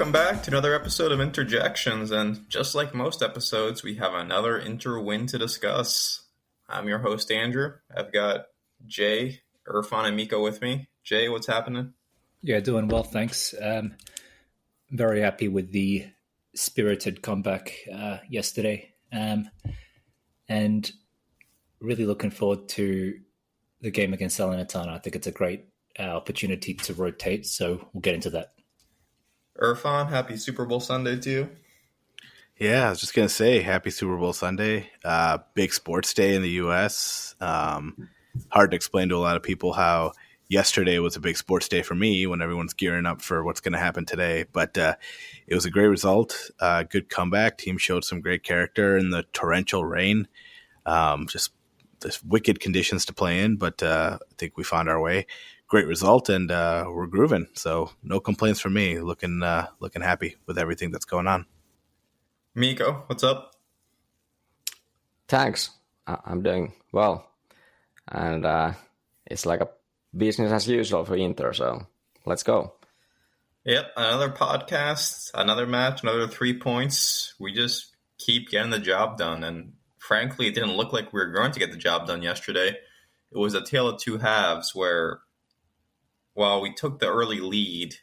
welcome back to another episode of Jections, and just like most episodes, we have another Inter win to discuss. I'm your host, Andrew. I've got Jay, Irfan, and Miko with me. Jay, what's happening? Yeah, doing well, thanks. Very happy with the spirited comeback yesterday, and really looking forward to the game against Salernitana. I think it's a great opportunity to rotate, so we'll get into that. Irfan, happy Super Bowl Sunday to you. Yeah, I was just going to say happy Super Bowl Sunday. Big sports day in the U.S. Hard to explain to a lot of people how yesterday was a big sports day for me when everyone's gearing up for what's going to happen today. But it was a great result, good comeback. Team showed some great character in the torrential rain. Just wicked conditions to play in, but I think we found our way. Great result, and we're grooving. So no complaints from me. Looking happy with everything that's going on. Miko, what's up? Thanks. I'm doing well. And it's like a business as usual for Inter, so let's go. Yep, another podcast, another match, another 3 points. We just keep getting the job done, and frankly, it didn't look like we were going to get the job done yesterday. It was a tale of two halves where, while we took the early lead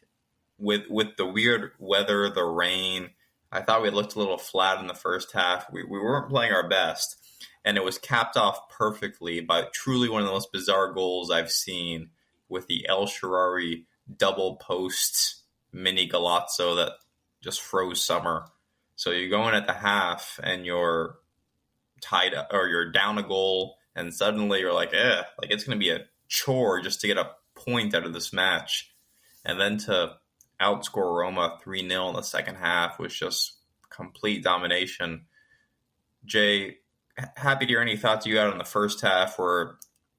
with the weird weather, the rain, I thought we had looked a little flat in the first half. We weren't playing our best, and it was capped off perfectly by truly one of the most bizarre goals I've seen with the El Shaarawy double post mini Galazzo that just froze summer. So you go in at the half and you're tied up, or you're down a goal, and suddenly you're like it's going to be a chore just to get a point out of this match. And then to outscore Roma 3-0 in the second half was just complete domination. Jay, happy to hear any thoughts you had on the first half, where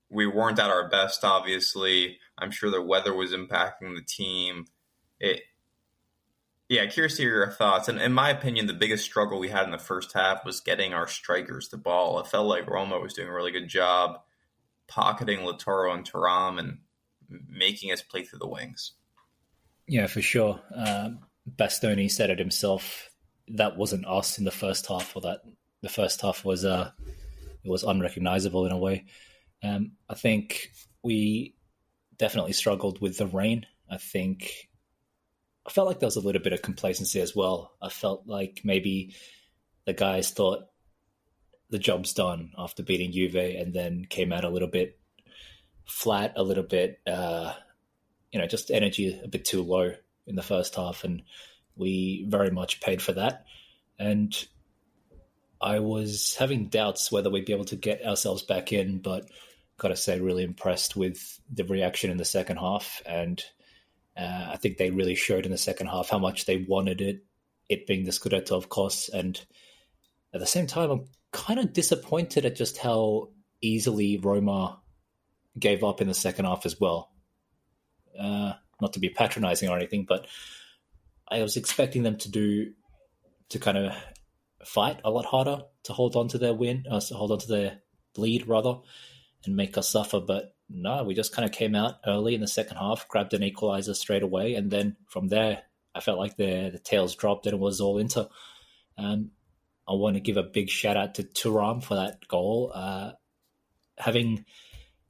we weren't at our best, obviously. I'm sure the weather was impacting the team. Curious to hear your thoughts. And in my opinion, the biggest struggle we had in the first half was getting our strikers the ball. It felt like Roma was doing a really good job pocketing Lautaro and Thuram and making us play through the wings. Yeah, for sure. Bastoni said it himself. That wasn't us in the first half, or that the first half was it was unrecognizable in a way. I think we definitely struggled with the rain. I felt like there was a little bit of complacency as well. I felt like maybe the guys thought the job's done after beating Juve, and then came out a little bit flat, a little bit, just energy a bit too low in the first half, and we very much paid for that. And I was having doubts whether we'd be able to get ourselves back in, but got to say, really impressed with the reaction in the second half. And I think they really showed in the second half how much they wanted it being the Scudetto, of course. And at the same time, I'm kind of disappointed at just how easily Roma gave up in the second half as well. Not to be patronizing or anything, but I was expecting them to kind of fight a lot harder to hold on to their hold on to their lead rather, and make us suffer. But no, we just kind of came out early in the second half, grabbed an equalizer straight away, and then from there, I felt like the tails dropped and it was all Inter. I want to give a big shout out to Thuram for that goal.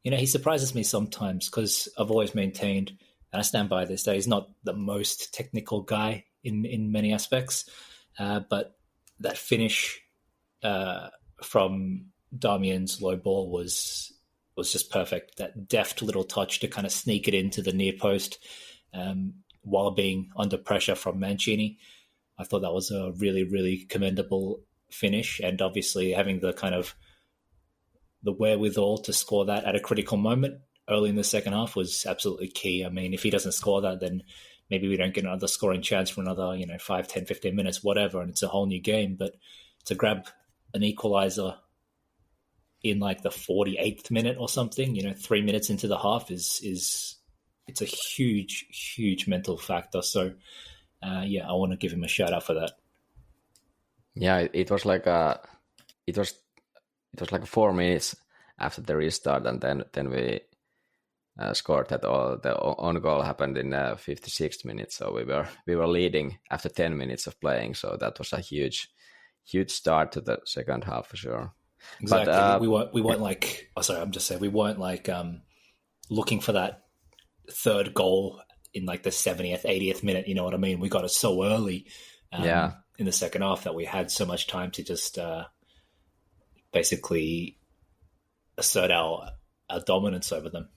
He surprises me sometimes, because I've always maintained, and I stand by this, that he's not the most technical guy in many aspects, but that finish from Damien's low ball was just perfect. That deft little touch to kind of sneak it into the near post while being under pressure from Mancini. I thought that was a really, really commendable finish, and obviously having the kind of the wherewithal to score that at a critical moment early in the second half was absolutely key. I mean, if he doesn't score that, then maybe we don't get another scoring chance for another 5, 10, 15 minutes, whatever, and it's a whole new game. But to grab an equalizer in like the 48th minute or something, 3 minutes into the half it's a huge, huge mental factor. So I want to give him a shout out for that. Yeah, it was like it was like 4 minutes after the restart, and then we scored that all. The on goal happened in 56th minute, so we were leading after 10 minutes of playing. So that was a huge start to the second half for sure. Exactly. But, we weren't like. Oh, sorry, I'm just saying we weren't like looking for that third goal in like the 70th, 80th minute. You know what I mean? We got it so early. In the second half that we had so much time to just basically assert our dominance over them.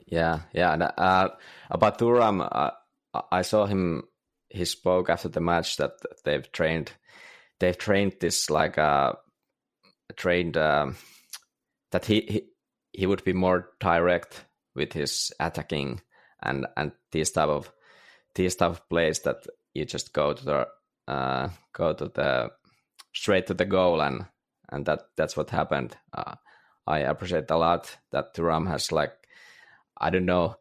Yeah. And, about Thuram, I saw him. He spoke after the match that they've trained this like trained that he would be more direct with his attacking and these type of plays that you just go to the straight to the goal and that's what happened. I appreciate a lot that Thuram has like, I don't know,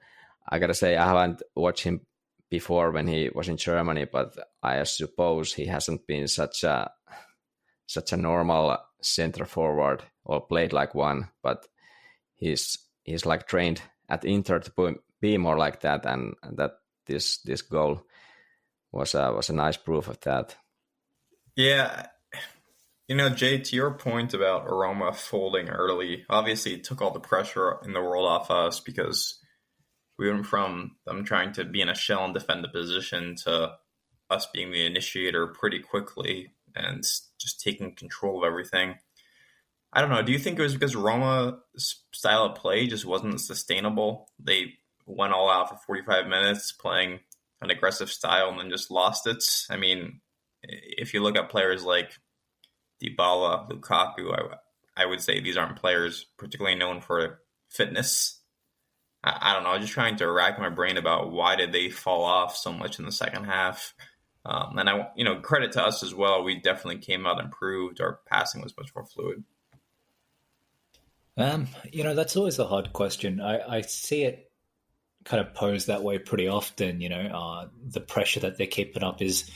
I gotta say I haven't watched him before when he was in Germany, but I suppose he hasn't been such a normal center forward or played like one, but he's like trained at Inter to be more like that, and that this goal was a nice proof of that. Yeah. Jay, to your point about Roma folding early, obviously it took all the pressure in the world off us because we went from them trying to be in a shell and defend the position to us being the initiator pretty quickly and just taking control of everything. I don't know. Do you think it was because Roma's style of play just wasn't sustainable? They went all out for 45 minutes playing an aggressive style and then just lost it. I mean, if you look at players like dybala, Lukaku, I would say these aren't players particularly known for fitness. I don't know. I'm just trying to rack my brain about why did they fall off so much in the second half. And credit to us as well. We definitely came out improved. Our passing was much more fluid. That's always a hard question. I see it kind of posed that way pretty often. The pressure that they're keeping up is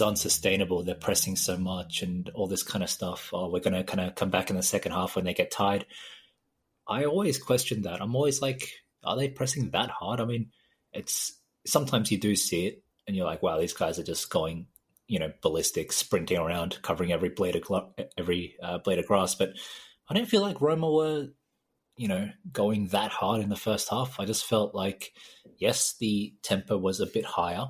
unsustainable. They're pressing so much and all this kind of stuff. We're going to kind of come back in the second half when they get tired. I always question that. I'm always like, are they pressing that hard? I mean, it's sometimes you do see it and you're like, wow, these guys are just going, ballistic, sprinting around, covering every blade of grass. But I don't feel like Roma were, going that hard in the first half. I just felt like, yes, the tempo was a bit higher,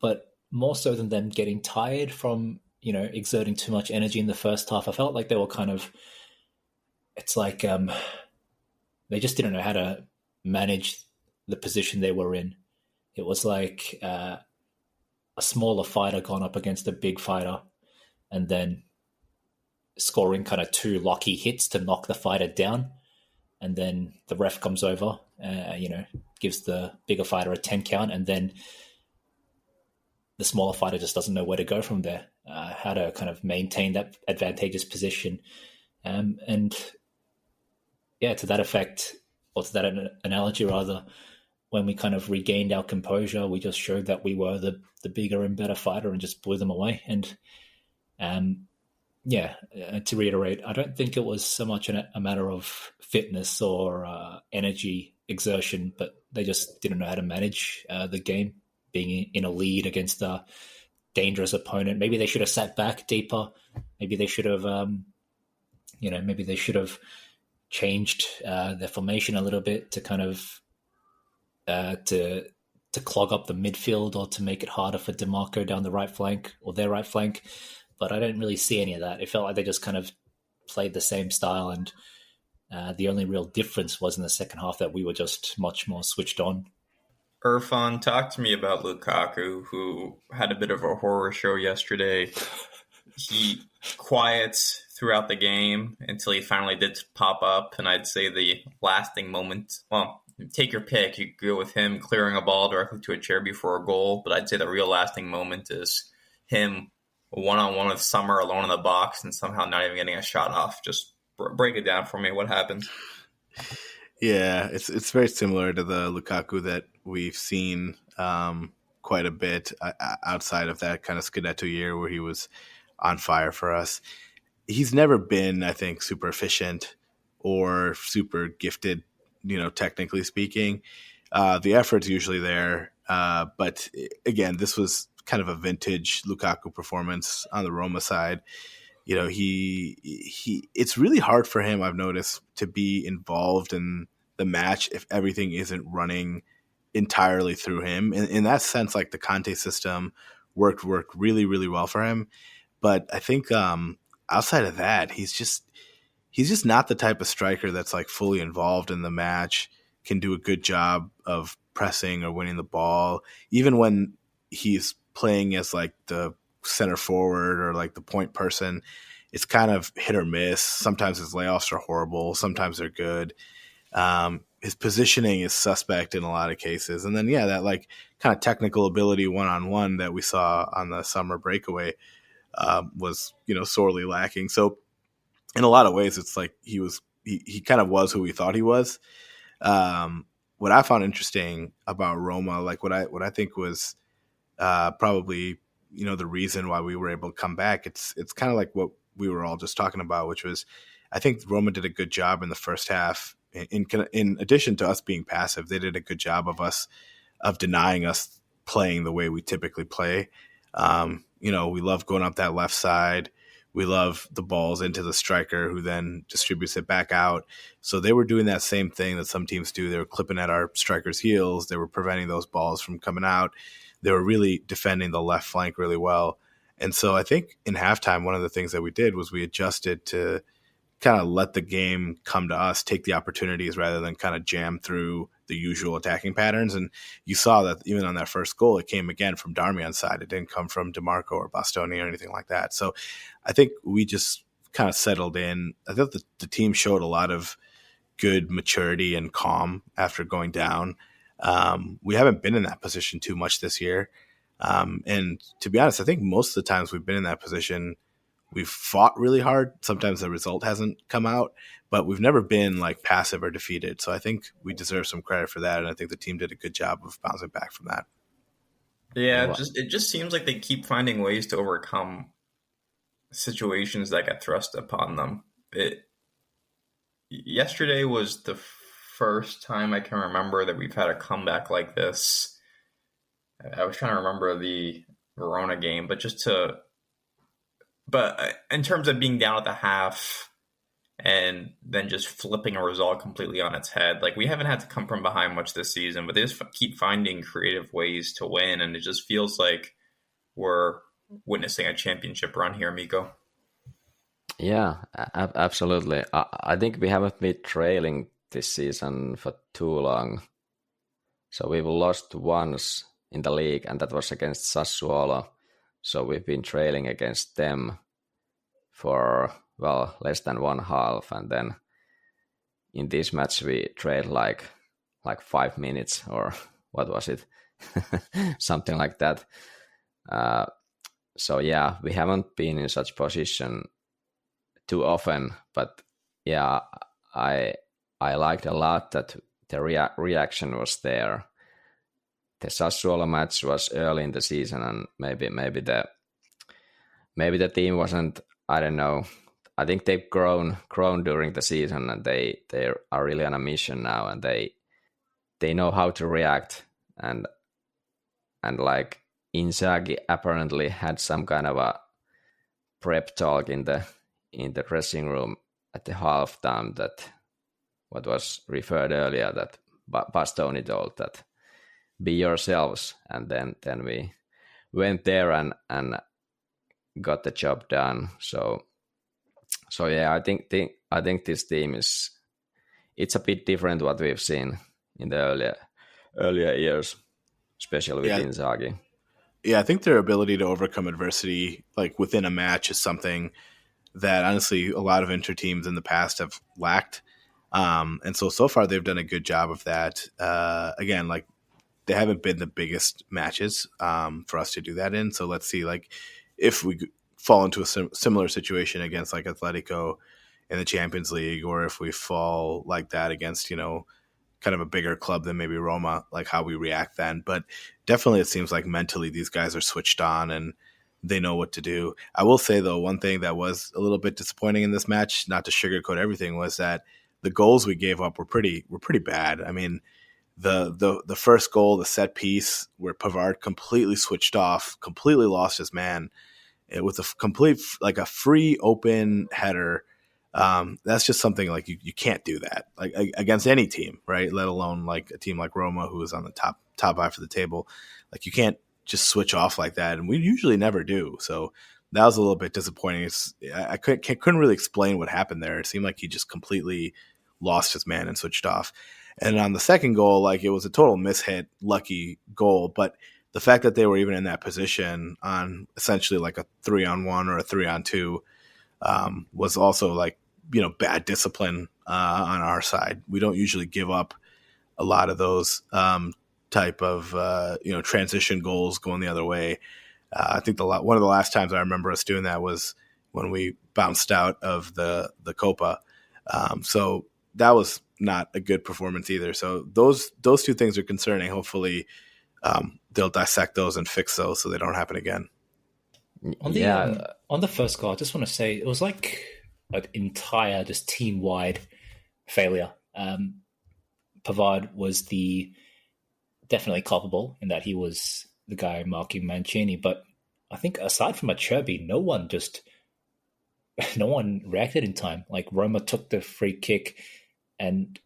but more so than them getting tired from, exerting too much energy in the first half. I felt like they were kind of, it's like they just didn't know how to manage the position they were in. It was like a smaller fighter gone up against a big fighter and then scoring kind of two lucky hits to knock the fighter down. And then the ref comes over, gives the bigger fighter a 10 count. And then the smaller fighter just doesn't know where to go from there, how to kind of maintain that advantageous position. And yeah, to that effect, or to that analogy rather, when we kind of regained our composure, we just showed that we were the bigger and better fighter and just blew them away. And to reiterate, I don't think it was so much a matter of fitness or energy exertion, but they just didn't know how to manage the game, being in a lead against a dangerous opponent. Maybe they should have sat back deeper. Maybe they should have, changed their formation a little bit to kind of to clog up the midfield or to make it harder for DeMarco down the right flank or their right flank. But I didn't really see any of that. It felt like they just kind of played the same style, and the only real difference was in the second half that we were just much more switched on. Irfan, talk to me about Lukaku, who had a bit of a horror show yesterday. He quiets throughout the game until he finally did pop up, and I'd say the lasting moment, well, take your pick. You could go with him clearing a ball directly to acerbi for a goal, but I'd say the real lasting moment is him one-on-one with Summer alone in the box and somehow not even getting a shot off. Just break it down for me. What happened? Yeah, it's very similar to the Lukaku that we've seen quite a bit outside of that kind of Scudetto year where he was on fire for us. He's never been, I think, super efficient or super gifted, technically speaking. The effort's usually there. But again, this was kind of a vintage Lukaku performance on the Roma side. It's really hard for him, I've noticed, to be involved in the match if everything isn't running entirely through him. In that sense, like the Conte system worked really, really well for him. But I think outside of that, he's just not the type of striker that's like fully involved in the match, can do a good job of pressing or winning the ball. Even when he's playing as like the center forward or like the point person, it's kind of hit or miss. Sometimes his layoffs are horrible. Sometimes they're good. His positioning is suspect in a lot of cases. And then, that like kind of technical ability one-on-one that we saw on the summer breakaway was, sorely lacking. So in a lot of ways, it's like he kind of was who we thought he was. What I found interesting about Roma, like what I think was probably, the reason why we were able to come back, it's kind of like what we were all just talking about, which was I think Roma did a good job in the first half. In addition to us being passive, they did a good job of denying us playing the way we typically play. We love going up that left side. We love the balls into the striker who then distributes it back out. So they were doing that same thing that some teams do. They were clipping at our strikers' heels. They were preventing those balls from coming out. They were really defending the left flank really well. And so I think in halftime, one of the things that we did was we adjusted to kind of let the game come to us, take the opportunities rather than kind of jam through the usual attacking patterns. And you saw that even on that first goal, it came again from Darmian's side. It didn't come from DeMarco or Bastoni or anything like that. So I think we just kind of settled in. I thought the team showed a lot of good maturity and calm after going down. We haven't been in that position too much this year. And to be honest, I think most of the times we've been in that position, we've fought really hard. Sometimes the result hasn't come out, but we've never been like passive or defeated. So I think we deserve some credit for that. And I think the team did a good job of bouncing back from that. Yeah, it just seems like they keep finding ways to overcome situations that get thrust upon them. Yesterday was the first time I can remember that we've had a comeback like this. I was trying to remember the Verona game, but in terms of being down at the half and then just flipping a result completely on its head, like we haven't had to come from behind much this season, but they just keep finding creative ways to win, and it just feels like we're witnessing a championship run here, Miko. Yeah, absolutely. I think we haven't been trailing this season for too long. So we've lost once in the league, and that was against Sassuolo. So we've been trailing against them for, less than one half. And then in this match, we trailed like 5 minutes, or what was it? Something like that. So yeah, we haven't been in such position too often. But yeah, I liked a lot that the reaction was there. The Sassuolo match was early in the season, and maybe the team wasn't. I don't know. I think they've grown during the season, and they are really on a mission now, and they know how to react. And like Inzaghi apparently had some kind of a prep talk in the dressing room at the halftime, that what was referred earlier, that Bastoni told that be yourselves, and then we went there and got the job done. So yeah, I think this team it's a bit different what we've seen in the earlier years, especially with Inzaghi. Yeah, I think their ability to overcome adversity, like within a match, is something that honestly a lot of Inter teams in the past have lacked. And so far they've done a good job of that. Again, like they haven't been the biggest matches for us to do that in. So let's see, like if we fall into a similar situation against like Atletico in the Champions League, or if we fall like that against, kind of a bigger club than maybe Roma, like how we react then. But definitely it seems like mentally these guys are switched on and they know what to do. I will say, though, one thing that was a little bit disappointing in this match, not to sugarcoat everything, was that the goals we gave up were pretty bad. I mean, the first goal, the set piece where Pavard completely switched off, completely lost his man. It was a complete, like a free open header. That's just something like you can't do that like against any team, right? Let alone like a team like Roma, who is on the top half of the table. Like you can't just switch off like that, and we usually never do. So that was a little bit disappointing. I couldn't really explain what happened there. It seemed like he just completely lost his man and switched off. And on the second goal, like it was a total mishit, lucky goal, but the fact that they were even in that position on essentially like a 3-on-1 or a 3-on-2 was also like, bad discipline on our side. We don't usually give up a lot of those type of transition goals going the other way. I think one of the last times I remember us doing that was when we bounced out of the Copa. So that was not a good performance either. So those two things are concerning. Hopefully they'll dissect those and fix those so they don't happen again. On the first goal, I just want to say it was like an entire just team-wide failure. Pavard was definitely culpable in that he was the guy marking Mancini, but I think aside from acerbi, no one reacted in time. Like Roma took the free kick, and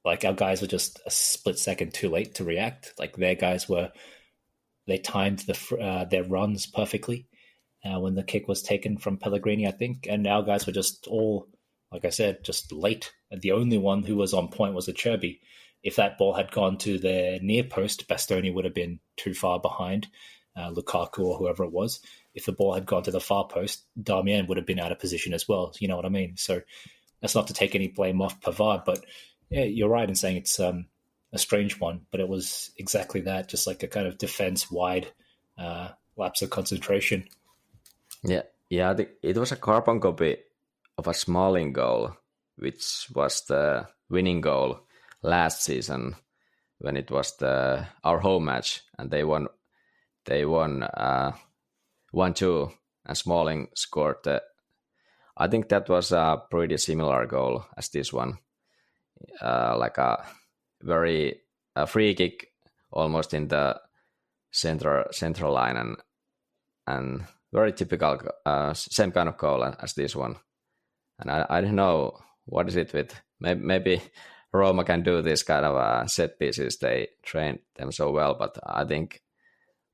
like our guys were just a split second too late to react. Like they timed their runs perfectly when the kick was taken from Pellegrini, I think, and our guys were just all, like I said, just late. And the only one who was on point was acerbi. If that ball had gone to the near post, Bastoni would have been too far behind Lukaku or whoever it was. If the ball had gone to the far post, Darmian would have been out of position as well. You know what I mean? So that's not to take any blame off Pavard, but yeah, you're right in saying it's a strange one, but it was exactly that, just like a kind of defense-wide lapse of concentration. Yeah. It was a carbon copy of a Smalling goal, which was the winning goal last season when it was our home match, and they won 1-2, and Smalling scored I think that was a pretty similar goal as this one, like a free kick almost in the central line, and very typical same kind of goal as this one. And I don't know what is it with maybe Roma can do this kind of set pieces. They train them so well, but I think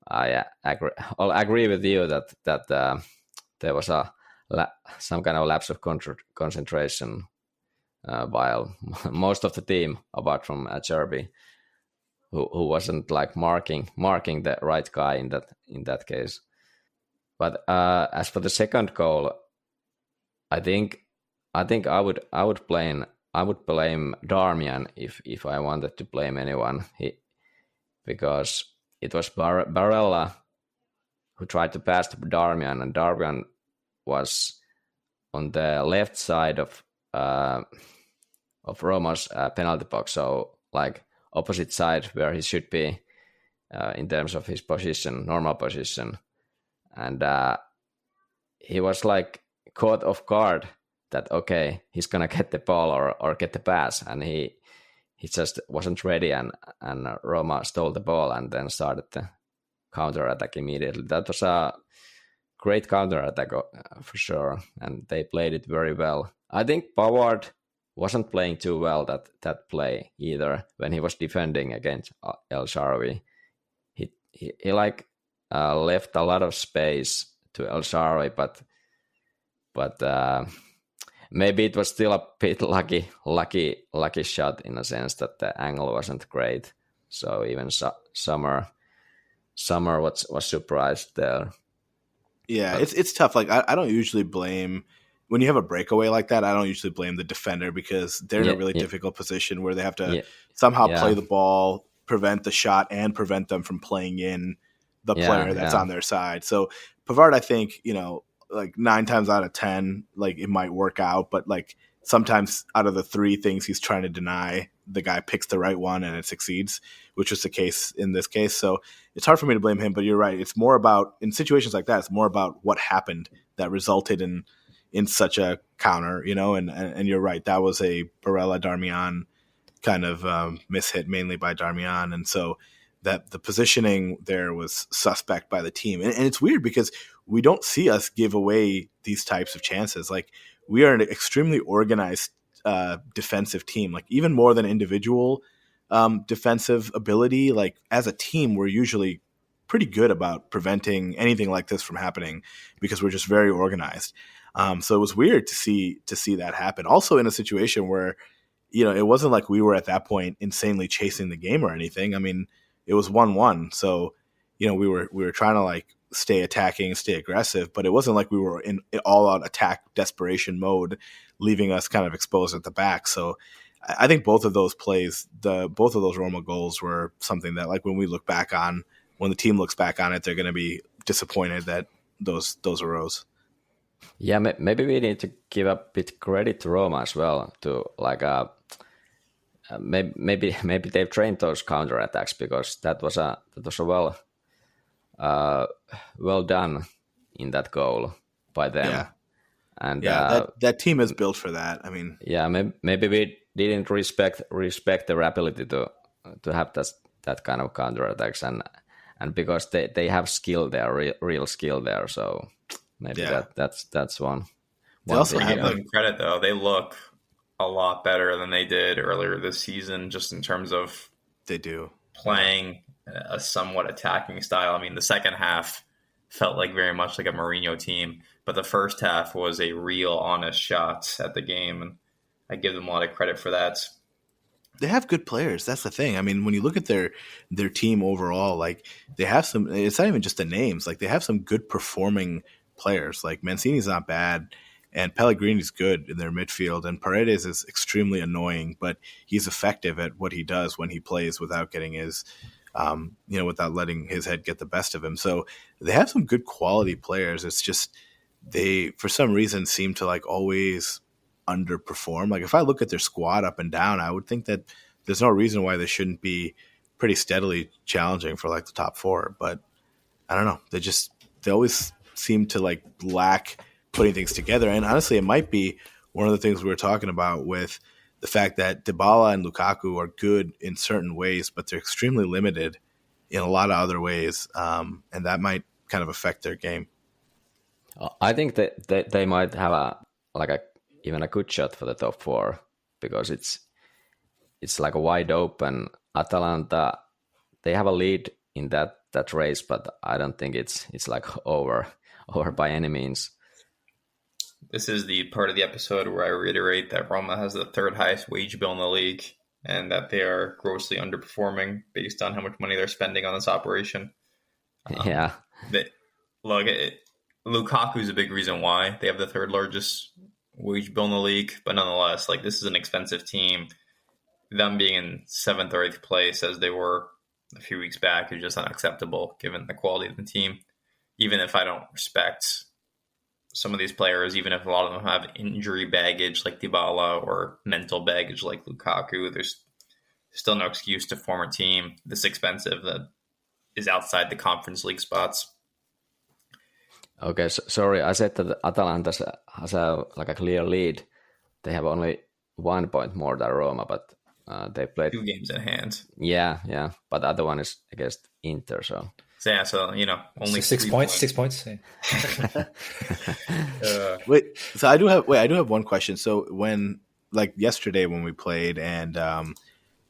I agree with you that there was some kind of lapse of concentration while most of the team, apart from acerbi, who wasn't like marking the right guy in that case. But as for the second goal, I think I would blame Darmian if I wanted to blame anyone. Because it was Barella who tried to pass to Darmian, and Darmian was on the left side of Roma's penalty box, so like opposite side where he should be in terms of his position, normal position, and he was like caught off guard that okay, he's gonna get the ball or get the pass, and he just wasn't ready, and Roma stole the ball and then started the counter-attack immediately. That was a great counter-attack for sure, and they played it very well. I think Pavard wasn't playing too well that play either when he was defending against El Shaarawy. He like left a lot of space to El Shaarawy, but maybe it was still a bit lucky shot in a sense that the angle wasn't great. So even Summer was surprised there. Yeah, it's tough. Like I don't usually blame when you have a breakaway like that. I don't usually blame the defender because they're in a really difficult position where they have to somehow play the ball, prevent the shot, and prevent them from playing in the player that's on their side. So Pavard, I think, like 9 times out of 10, like it might work out, but like sometimes out of the 3 things he's trying to deny, the guy picks the right one and it succeeds, which was the case in this case. So it's hard for me to blame him, but you're right. It's more about, in situations like that, it's more about what happened that resulted in such a counter, and you're right. That was a Barella-Darmian kind of mishit, mainly by Darmian. And so that the positioning there was suspect by the team. And it's weird because we don't see us give away these types of chances. Like, we are an extremely organized defensive team, like even more than individual defensive ability. Like, as a team, we're usually pretty good about preventing anything like this from happening because we're just very organized. So it was weird to see that happen. Also in a situation where, it wasn't like we were at that point insanely chasing the game or anything. I mean, it was 1-1. So, we were trying to like stay attacking, stay aggressive, but it wasn't like we were in all out attack desperation mode, leaving us kind of exposed at the back. So I think both of those plays, both of those Roma goals were something that, like, when the team looks back on it, they're going to be disappointed that those arose. Yeah, maybe we need to give a bit credit to Roma as well. To like, maybe they've trained those counterattacks, because that was a well done in that goal by them. Yeah. And that team is built for that. I mean, yeah, maybe we didn't respect their ability to have that kind of counterattacks, and because they have skill there, real skill there. So maybe that's one. They also give have them credit though. They look a lot better than they did earlier this season, just in terms of playing a somewhat attacking style. I mean, the second half felt like very much like a Mourinho team, but the first half was a real honest shot at the game, and I give them a lot of credit for that. They have good players. That's the thing. I mean, when you look at their team overall, like, they have some. It's not even just the names. Like, they have some good performing players. Like, Mancini's not bad, and Pellegrini's good in their midfield, and Paredes is extremely annoying, but he's effective at what he does when he plays without getting his, without letting his head get the best of him. So they have some good quality players. It's just they, for some reason, seem to like always underperform. Like, if I look at their squad up and down, I would think that there's no reason why they shouldn't be pretty steadily challenging for like the top four. But I don't know. They always seem to like lack putting things together. And honestly, it might be one of the things we were talking about with the fact that Dybala and Lukaku are good in certain ways, but they're extremely limited in a lot of other ways. And that might kind of affect their game. I think that they might have even a good shot for the top four, because it's like a wide open. Atalanta, they have a lead in that race, but I don't think it's like over by any means. This is the part of the episode where I reiterate that Roma has the third highest wage bill in the league, and that they are grossly underperforming based on how much money they're spending on this operation. Yeah. Lukaku's a big reason why they have the third largest wage bill in the league, but nonetheless, like, this is an expensive team. Them being in 7th or 8th place, as they were a few weeks back, is just unacceptable given the quality of the team. Even if I don't respect some of these players, even if a lot of them have injury baggage like Dybala or mental baggage like Lukaku, there's still no excuse to form a team this expensive that is outside the Conference League spots. Okay, sorry, I said that Atalanta has a clear lead. They have only 1 point more than Roma, but they played 2 games in hand. Yeah, but the other one is against Inter, so only 6 points. 6 points. I do have one question. So when, like, yesterday when we played and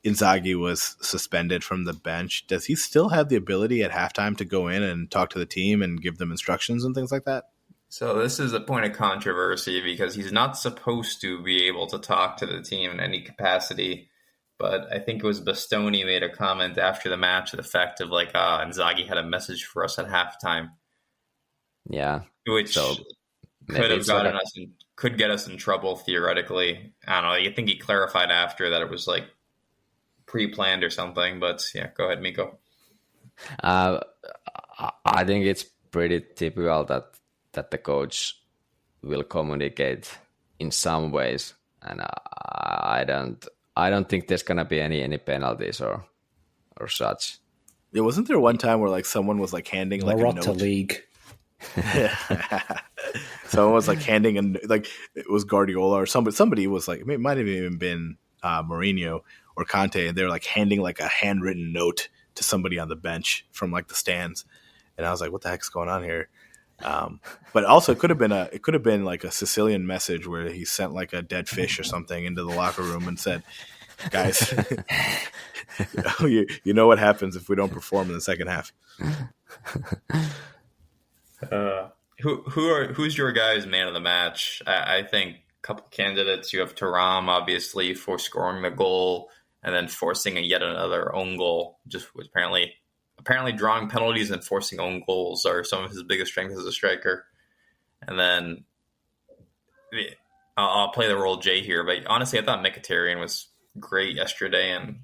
Inzaghi was suspended from the bench, does he still have the ability at halftime to go in and talk to the team and give them instructions and things like that? So this is a point of controversy because he's not supposed to be able to talk to the team in any capacity. But I think it was Bastoni made a comment after the match to the effect of like, Inzaghi had a message for us at halftime. Yeah. Which could get us in trouble theoretically. I don't know. I think he clarified after that it was like pre-planned or something. But yeah, go ahead, Miko. I think it's pretty typical that the coach will communicate in some ways, and I don't think there's gonna be any penalties or such. Yeah, wasn't there one time where like someone was like handing like a note? to league. Someone was like handing it was Guardiola or somebody was like, it might have even been Mourinho or Conte, and they were like handing like a handwritten note to somebody on the bench from like the stands, and I was like, what the heck's going on here? But also it could have been like a Sicilian message where he sent like a dead fish or something into the locker room and said, guys, you know what happens if we don't perform in the second half. Who's your guys' man of the match? I think a couple candidates. You have thuram, obviously, for scoring the goal and then forcing yet another own goal. Just was apparently drawing penalties and forcing own goals are some of his biggest strengths as a striker. And then I'll play the role Jay here, but honestly, I thought Mkhitaryan was great yesterday and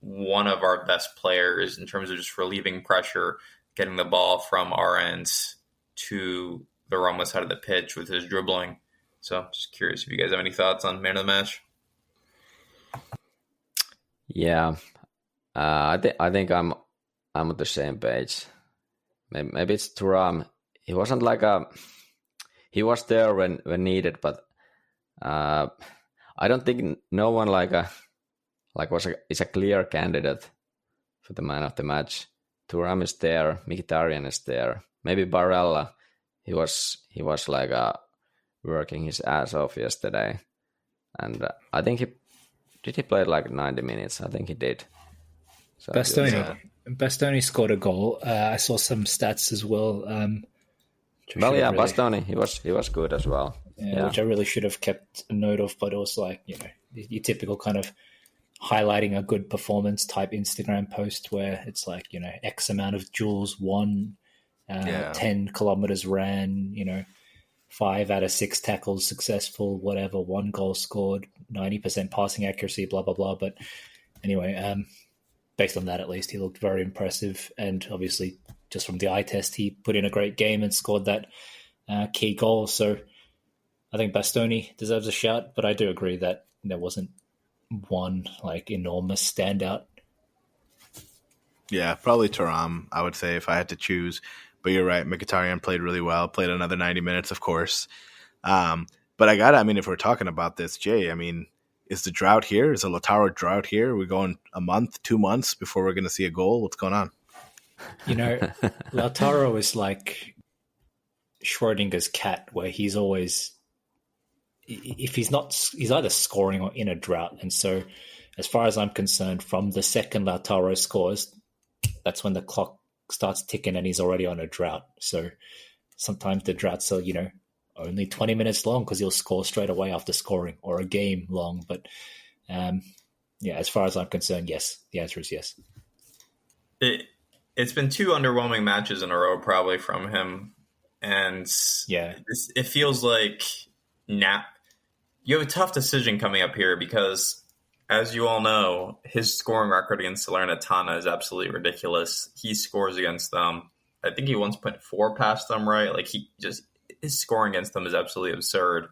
one of our best players in terms of just relieving pressure, getting the ball from our ends to the Roma side of the pitch with his dribbling. So just curious if you guys have any thoughts on man of the match. Yeah, I think I'm on the same page. Maybe it's thuram. He wasn't he was there when needed, but I don't think no one is a clear candidate for the man of the match. Thuram is there, Mkhitaryan is there. Maybe Barella. He was working his ass off yesterday, and I think he played like 90 minutes. I think he did. So Bastoni scored a goal. I saw some stats as well. Bastoni, he was good as well. Yeah, which I really should have kept a note of, but also like, your typical kind of highlighting a good performance type Instagram post where it's like, X amount of joules won, 10 kilometers ran, 5 out of 6 tackles successful, whatever, 1 goal scored, 90% passing accuracy, blah, blah, blah. But anyway, based on that, at least, he looked very impressive. And obviously, just from the eye test, he put in a great game and scored that key goal. So I think Bastoni deserves a shout, but I do agree that there wasn't one like enormous standout. Yeah, probably thuram, I would say, if I had to choose. But you're right, Mkhitaryan played really well, played another 90 minutes, of course. But if we're talking about this, Jay, is the drought here? Is the Lautaro drought here? Are we going a month, 2 months before we're going to see a goal? What's going on? Lautaro is like Schrodinger's cat, where he's always, if he's either scoring or in a drought. And so, as far as I'm concerned, from the second Lautaro scores, that's when the clock starts ticking and he's already on a drought. So sometimes the droughts are, only 20 minutes long because he'll score straight away after scoring, or a game long. But as far as I'm concerned, yes. The answer is yes. It's been 2 underwhelming matches in a row probably from him. And it feels like now you have a tough decision coming up here because, as you all know, his scoring record against Salernitana is absolutely ridiculous. He scores against them. I think he once put 4 past them, right? Like his scoring against them is absolutely absurd.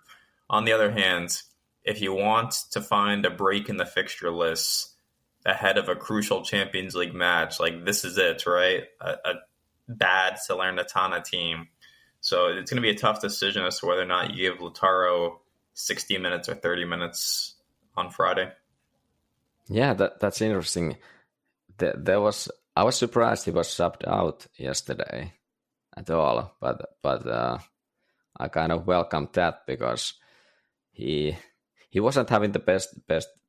On the other hand, if you want to find a break in the fixture list ahead of a crucial Champions League match, like this is it, right? A bad Salernitana team. So it's going to be a tough decision as to whether or not you give Lautaro 60 minutes or 30 minutes on Friday. Yeah, that's interesting. I was surprised he was subbed out yesterday at all, but I kind of welcomed that because he wasn't having the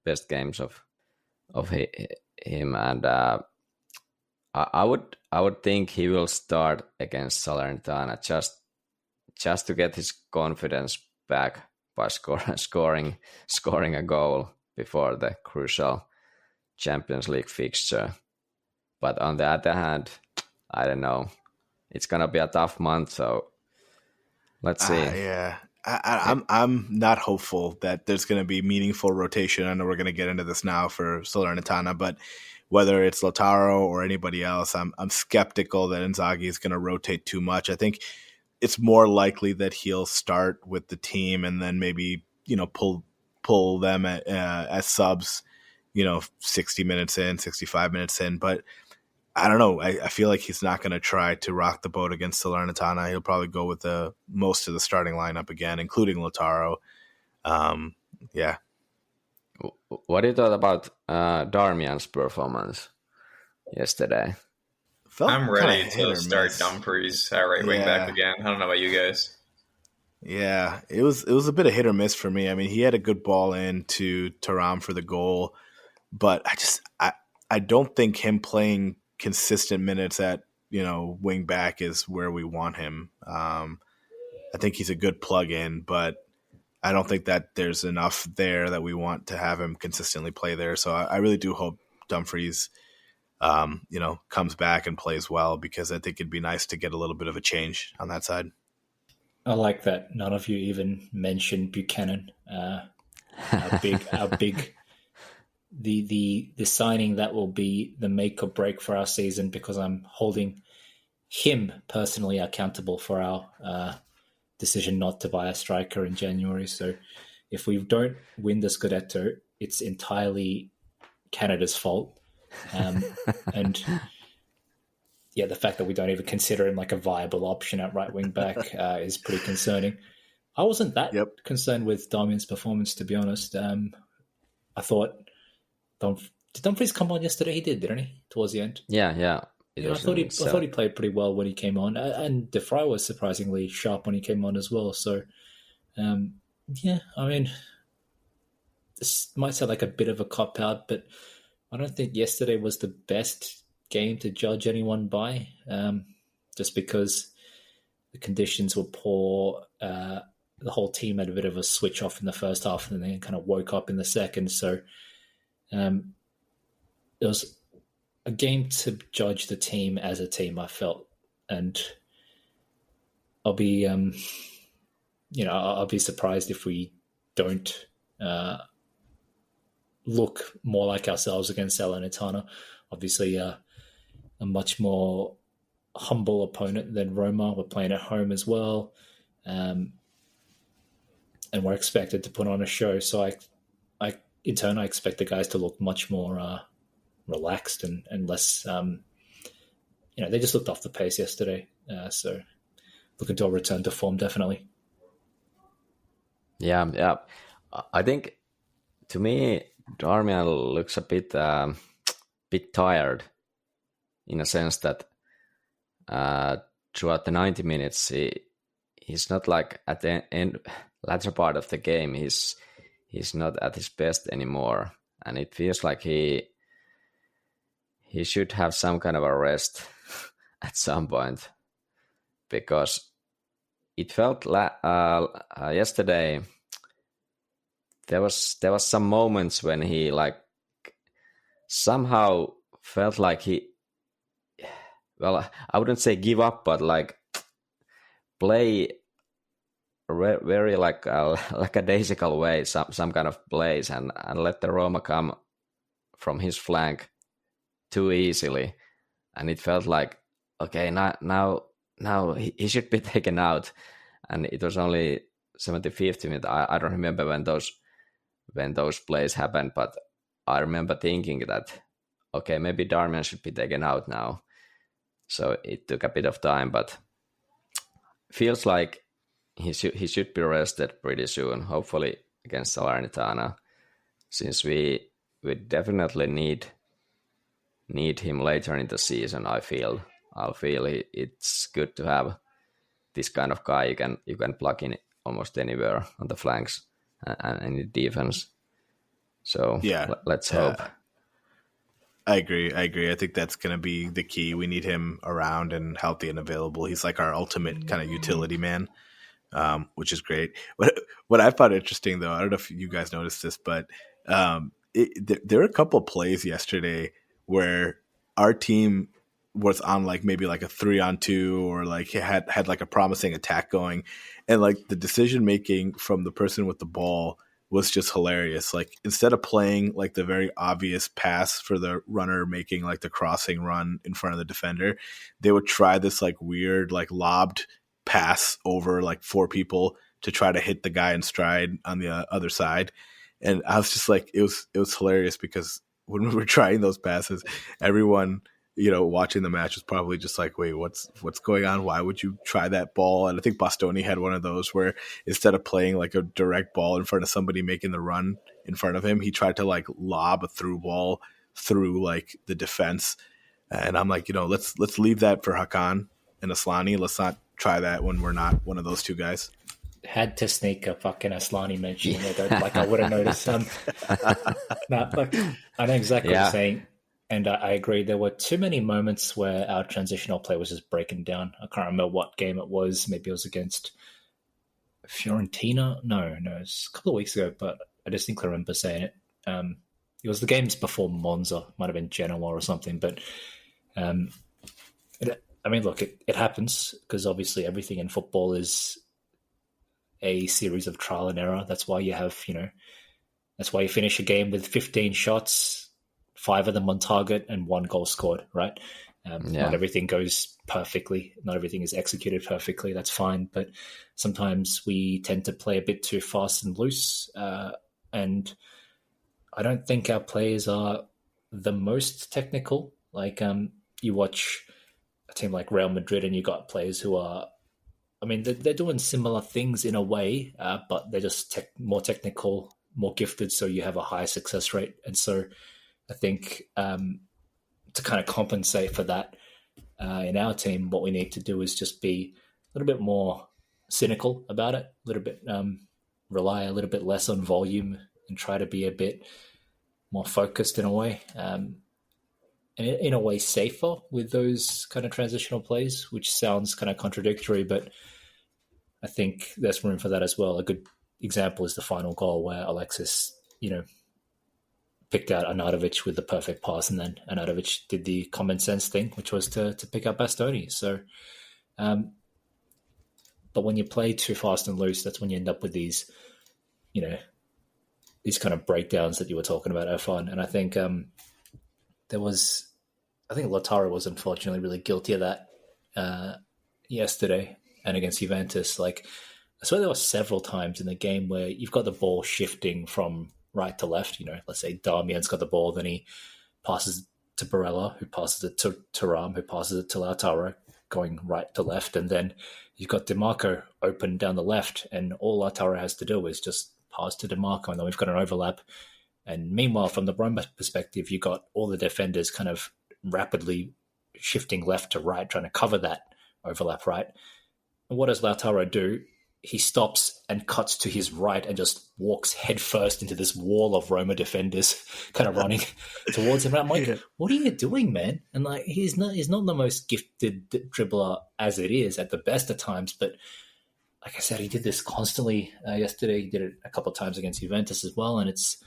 best games of him, and I would think he will start against Salernitana just to get his confidence back by scoring a goal before the crucial Champions League fixture. But on the other hand, I don't know. It's gonna be a tough month, so let's see. I'm not hopeful that there's going to be meaningful rotation. I know we're going to get into this now for Salernitana, but whether it's Lautaro or anybody else, I'm skeptical that Inzaghi is going to rotate too much. I think it's more likely that he'll start with the team and then maybe pull them as subs, 60 minutes in, 65 minutes in. But I don't know. I feel like he's not going to try to rock the boat against Salernitana. He'll probably go with most of the starting lineup again, including Lautaro. Yeah. What do you thought about Darmian's performance yesterday? I'm ready to start Dumfries at right wing back again. I don't know about you guys. Yeah, it was a bit of hit or miss for me. I mean, he had a good ball in to thuram for the goal, but I don't think him playing consistent minutes at wing back is where we want him. I think he's a good plug in, but I don't think that there's enough there that we want to have him consistently play there. So I really do hope Dumfries, comes back and plays well, because I think it'd be nice to get a little bit of a change on that side. I like that none of you even mentioned Buchanan. How big the signing that will be the make or break for our season, because I'm holding him personally accountable for our decision not to buy a striker in January. So if we don't win the Scudetto, it's entirely Canada's fault. And yeah, the fact that we don't even consider him like a viable option at right wing back is pretty concerning. I wasn't that concerned with Damian's performance, to be honest. I thought did Dumfries come on yesterday? He did, didn't he? Towards the end. Yeah. I thought he played pretty well when he came on, and De Vrij was surprisingly sharp when he came on as well. So, I mean, this might sound like a bit of a cop out, but I don't think yesterday was the best game to judge anyone by, just because the conditions were poor. The whole team had a bit of a switch off in the first half, and then kind of woke up in the second. So, it was a game to judge the team as a team, I felt, and I'll be, I'll be surprised if we don't look more like ourselves against Salernitana. Obviously, a much more humble opponent than Roma. We're playing at home as well, and we're expected to put on a show. So I in turn, I expect the guys to look much more relaxed and less. They just looked off the pace yesterday. So looking to a return to form, definitely. Yeah. I think, to me, Darmian looks a bit tired, in a sense that throughout the 90 minutes, he's not like at the latter part of the game. He's not at his best anymore, and it feels like he should have some kind of a rest at some point, because it felt yesterday there was some moments when he like somehow felt like I wouldn't say give up, but like play very like a daisical way, some kind of plays, and let the Roma come from his flank too easily, and it felt like, okay, now he should be taken out, and it was only 75th minute. I don't remember when those plays happened, but I remember thinking that, okay, maybe Darmian should be taken out now. So it took a bit of time, but feels like he should be rested pretty soon, hopefully against Salernitana, since we definitely need him later in the season. I'll feel it's good to have this kind of guy you can plug in almost anywhere on the flanks and in the defense. So yeah, let's hope. I agree. I think that's going to be the key. We need him around and healthy and available. He's like our ultimate kind of utility man, which is great. What I found interesting, though, I don't know if you guys noticed this, but there were a couple of plays yesterday where our team was on like maybe like a 3-on-2, or like had like a promising attack going, and like the decision making from the person with the ball was just hilarious. Like, instead of playing like the very obvious pass for the runner making like the crossing run in front of the defender, they would try this like weird like lobbed pass over like 4 people to try to hit the guy in stride on the other side. And I was just like, it was hilarious, because when we were trying those passes, everyone watching the match was probably just like, wait, what's going on? Why would you try that ball? And I think Bastoni had one of those where instead of playing like a direct ball in front of somebody making the run in front of him, he tried to like lob a through ball through like the defense. And I'm like, let's leave that for Hakan and Aslani. Let's not try that when we're not one of those two guys. Had to sneak a fucking Aslani mention in there, like I would have noticed. Look, I know exactly what you're saying, and I agree. There were too many moments where our transitional play was just breaking down. I can't remember what game it was. Maybe it was against Fiorentina. No, it was a couple of weeks ago, but I distinctly remember saying it. It was the games before Monza, might have been Genoa or something, but look, it happens because obviously everything in football is a series of trial and error. That's why you have, that's why you finish a game with 15 shots, 5 of them on target and 1 goal scored, right? Not everything goes perfectly. Not everything is executed perfectly. That's fine. But sometimes we tend to play a bit too fast and loose. And I don't think our players are the most technical. Like you watch a team like Real Madrid and you got players who are, they're doing similar things in a way, but they're just more technical, more gifted, so you have a higher success rate. And so I think to kind of compensate for that in our team, what we need to do is just be a little bit more cynical about it, a little bit rely a little bit less on volume and try to be a bit more focused in a way. And in a way safer with those kind of transitional plays, which sounds kind of contradictory, but I think there's room for that as well. A good example is the final goal where Alexis, picked out Arnautovic with the perfect pass, and then Arnautovic did the common sense thing, which was to pick up Bastoni. So, but when you play too fast and loose, that's when you end up with these, these kind of breakdowns that you were talking about, Irfan. And I think I think Lautaro was unfortunately really guilty of that yesterday and against Juventus. Like, I swear there were several times in the game where you've got the ball shifting from right to left. Let's say Darmian's got the ball, then he passes to Barella, who passes it to thuram, who passes it to Lautaro, going right to left. And then you've got DiMarco open down the left, and all Lautaro has to do is just pass to DiMarco, and then we've got an overlap. And meanwhile, from the Roma perspective, you've got all the defenders kind of rapidly shifting left to right, trying to cover that overlap, right? And what does Lautaro do? He stops and cuts to his right and just walks headfirst into this wall of Roma defenders kind of running towards him. And I'm like, what are you doing, man? And like, he's not the most gifted dribbler as it is at the best of times, but like I said, he did this constantly yesterday. He did it a couple of times against Juventus as well. And it's,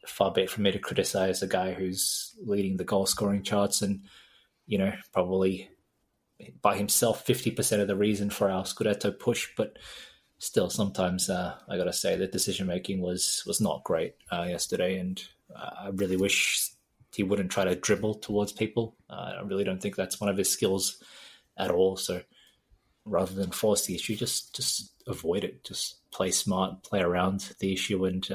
far be it from me to criticize a guy who's leading the goal scoring charts and, probably by himself 50% of the reason for our Scudetto push. But still, sometimes I got to say the decision making was not great yesterday. And I really wish he wouldn't try to dribble towards people. I really don't think that's one of his skills at all. So rather than force the issue, just avoid it. Just play smart, play around the issue, and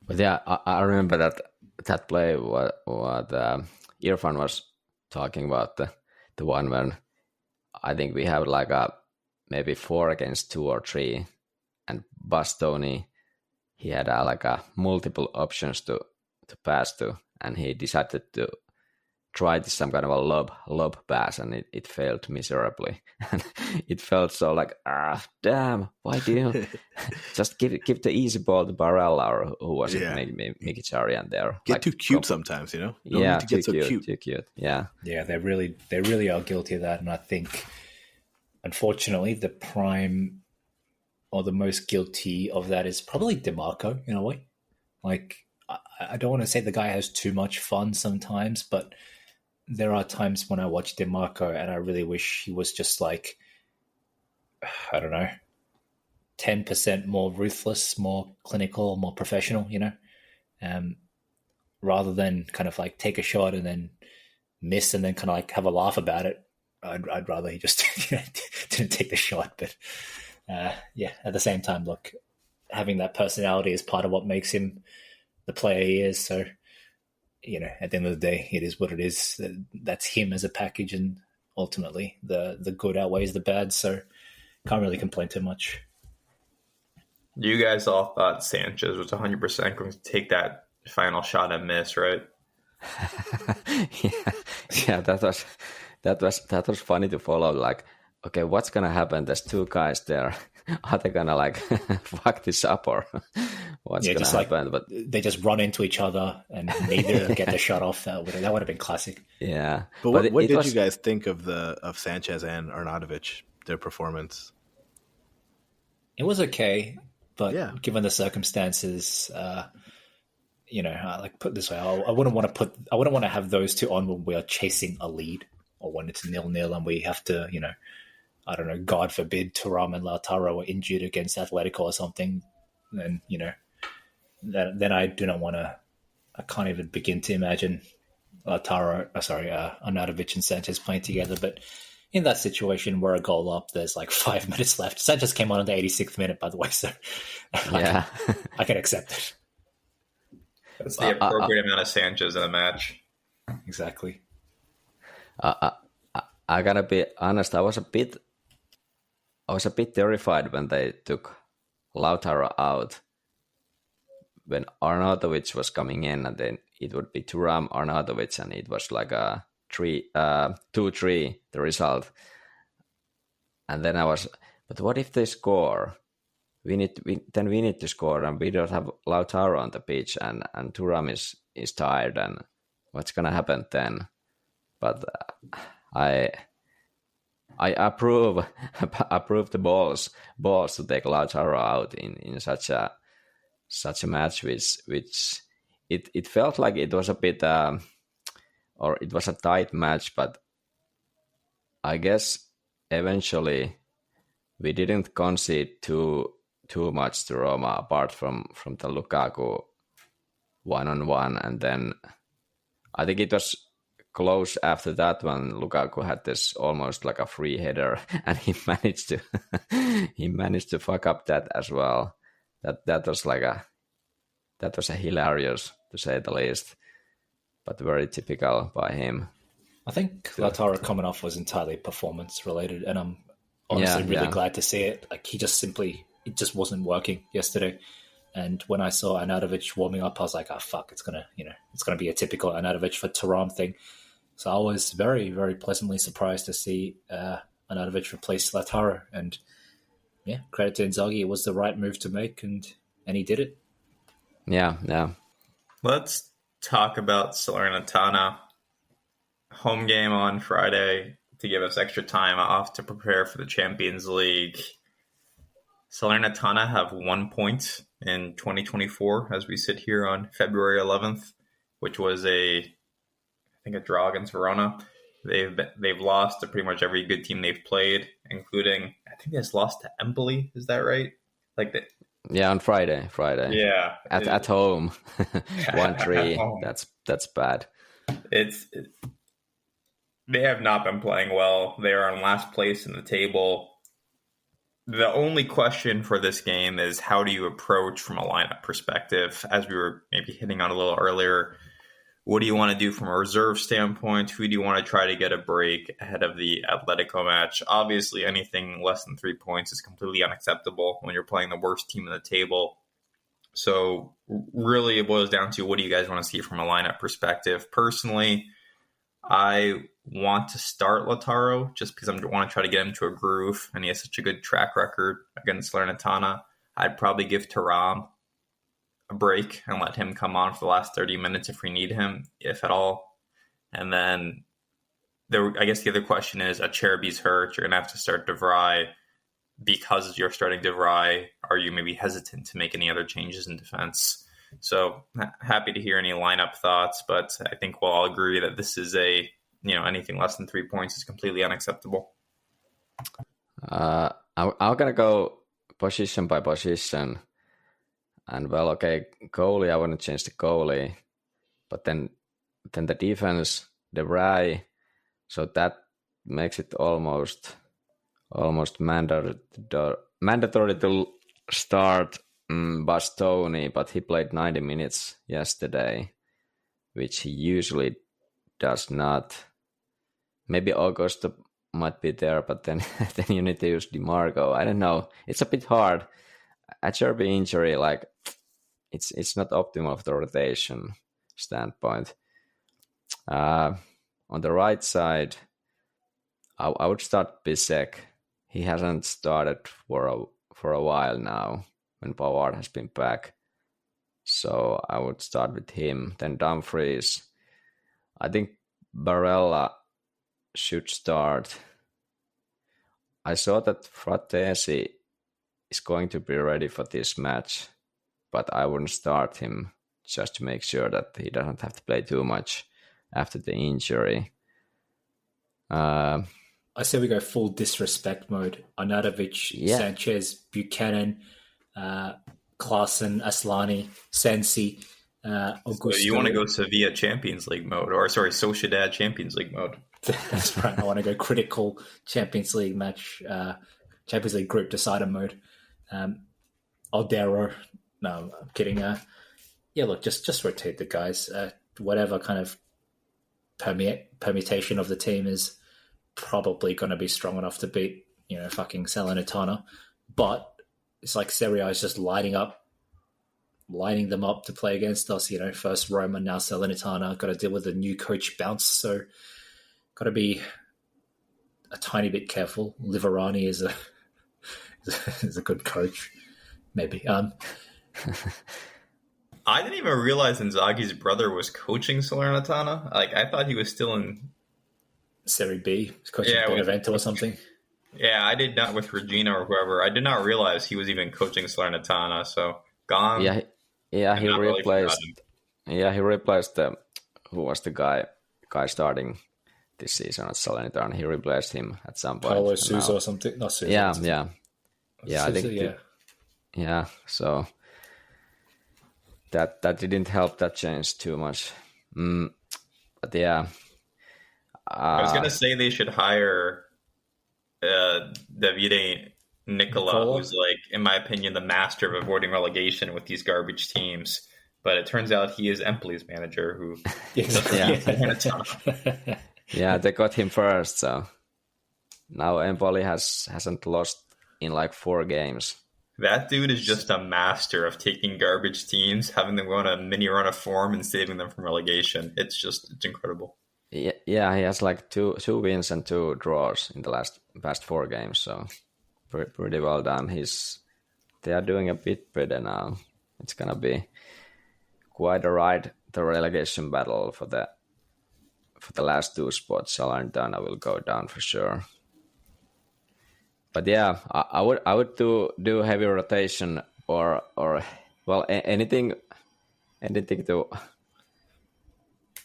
But yeah, I remember that play what Irfan was talking about, the one when I think we have like maybe 4 against 2 or 3, and Bastoni, he had multiple options to pass to, and he decided to try some kind of a lob pass, and it failed miserably. And it felt so like, damn, why do you just give the easy ball to Barella, or who was it, Mkhitaryan there? Get too cute sometimes, Don't need to get so cute. Too cute. Yeah, they really are guilty of that, and I think, unfortunately, the prime or the most guilty of that is probably DiMarco in a way. Like, I don't want to say the guy has too much fun sometimes, but there are times when I watch DiMarco and I really wish he was just like, I don't know, 10% more ruthless, more clinical, more professional, rather than kind of like take a shot and then miss and then kind of like have a laugh about it. I'd rather he just didn't take the shot. But at the same time, look, having that personality is part of what makes him the player he is. So at the end of the day, it is what it is. That's him as a package, and ultimately the good outweighs the bad. So can't really complain too much. You guys all thought Sanchez was 100% going to take that final shot and miss, right? yeah, that was funny to follow. Like, okay, what's gonna happen? There's two guys there. Are they gonna like fuck this up or what's gonna happen? But they just run into each other and neither get the shot off. That would have been classic. Yeah. But what did you guys think of Sanchez and Arnautovic, their performance? It was okay, but given the circumstances, like put it this way, I wouldn't want to have those two on when we are chasing a lead or when it's 0-0 and we have to, I don't know, God forbid, thuram and Lautaro are injured against Atletico or something. Then then I do not want to. I can't even begin to imagine Arnautovic and Sanchez playing together. But in that situation, we're a goal up. There's like 5 minutes left. Sanchez came on in the 86th minute, by the way, so I can accept it. That's the appropriate amount of Sanchez in a match. Exactly. I gotta be honest. I was a bit terrified when they took Lautaro out. When Arnautovic was coming in, and then it would be thuram Arnautovic, and it was like a 2-3 the result. And then I was, but what if they score? We need to score, and we don't have Lautaro on the pitch, and thuram is tired, and what's gonna happen then? But I approve the balls to take Lautaro out in such a match, which it felt like it was a bit or it was a tight match, but I guess eventually we didn't concede too much to Roma, apart from the Lukaku 1-on-1, and then I think it was close after that when Lukaku had this almost like a free header, and he managed to fuck up that as well. That was a hilarious, to say the least, but very typical by him. I think Lautaro coming off was entirely performance related, and I'm honestly really glad to see it. Like it just wasn't working yesterday. And when I saw Arnautovic warming up, I was like, oh fuck, it's gonna be a typical Arnautovic for thuram thing. So I was very, very pleasantly surprised to see Arnautovic replace Lautaro. And credit to Inzaghi, it was the right move to make, and he did it. Yeah. Let's talk about Salernitana. Home game on Friday to give us extra time off to prepare for the Champions League. Salernitana have 1 point in 2024 as we sit here on February 11th, which was a draw against Verona. They've lost to pretty much every good team they've played, including, I think they just lost to Empoli. Is that right? On Friday. Yeah. At home. 1-3. That's bad. They have not been playing well. They are in last place in the table. The only question for this game is, how do you approach from a lineup perspective? As we were maybe hitting on a little earlier, what do you want to do from a reserve standpoint? Who do you want to try to get a break ahead of the Atletico match? Obviously, anything less than 3 points is completely unacceptable when you're playing the worst team in the table. So really it boils down to, what do you guys want to see from a lineup perspective? Personally, I want to start Lautaro just because I want to try to get him to a groove, and he has such a good track record against Salernitana. I'd probably give thuram a break and let him come on for the last 30 minutes if we need him, if at all. And then I guess the other question is, Acerbi's hurt. You're going to have to start De Vrij. Because you're starting De Vrij, are you maybe hesitant to make any other changes in defense? So happy to hear any lineup thoughts, but I think we'll all agree that this is anything less than 3 points is completely unacceptable. I'm going to go position by position. And goalie, I want to change the goalie. But then the defense, De Vrij, so that makes it almost mandatory to start Bastoni, but he played 90 minutes yesterday. which he usually does not. Maybe Augusto might be there, but then then you need to use DiMarco. I don't know. It's a bit hard. Acerbi injury, like it's not optimal for the rotation standpoint. On the right side, I would start Bisek. He hasn't started for a while now when Pavard has been back. So I would start with him. Then Dumfries. I think Barella should start. I saw that Fratesi is going to be ready for this match, but I wouldn't start him just to make sure that he doesn't have to play too much after the injury. I say we go full disrespect mode. Arnautovic, Sanchez, Buchanan, Klaassen, Aslani, Sensi, Augusto. So you want to go Sevilla Champions League mode, or sorry, Sociedad Champions League mode. That's right. I want to go critical Champions League match, Champions League group decider mode. Aldero. No, I'm kidding. Yeah, look, just rotate the guys. Whatever kind of permutation of the team is probably going to be strong enough to beat, fucking Salernitana. But it's like Serie A is just lining them up to play against us. First Roma, now Salernitana. Got to deal with a new coach bounce, so got to be a tiny bit careful. Liverani is a good coach, maybe. I didn't even realize Inzaghi's brother was coaching Salernitana. Like, I thought he was still in Serie B, coaching Benevento or something. Yeah, I did not with Regina or whoever. I did not realize he was even coaching Salernitana. So gone. He replaced. He replaced who was the guy starting this season at Salernitana. He replaced him at some point. Paulo Sousa or something. Not Sousa. Yeah. Sousa, I think. So that didn't help that change too much. But yeah. I was gonna say they should hire Davide Nicola, who's like, in my opinion, the master of avoiding relegation with these garbage teams. But it turns out he is Empoli's manager, who yeah, they got him first. So now Empoli hasn't lost in like 4 games. That dude is just a master of taking garbage teams, having them go on a mini run of form, and saving them from relegation. It's incredible. Yeah, he has like two wins and 2 draws in the past 4 games. So pretty well done. They are doing a bit better now. It's gonna be quite a ride, the relegation battle for the last 2 spots. Salernitana will go down for sure. But yeah, I would do heavy rotation or well, anything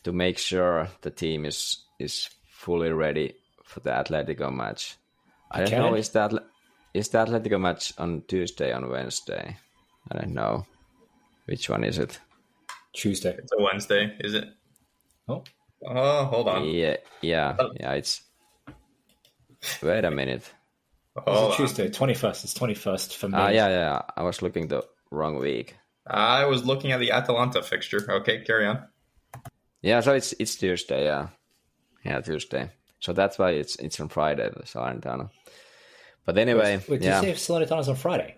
to make sure the team is fully ready for the Atletico match. I don't know, is the Atletico match on Tuesday, on Wednesday? I don't know. Which one is it? Tuesday. It's a Wednesday, is it? Oh, hold on. Yeah. It's. Wait a minute. It's Tuesday, 21st. It's 21st for me. Yeah. I was looking the wrong week. I was looking at the Atalanta fixture. Okay, carry on. Yeah, so it's Tuesday. Yeah, Tuesday. So that's why it's on Friday, the Salernitana. But anyway, Wait, did you say Salernitana's on Friday?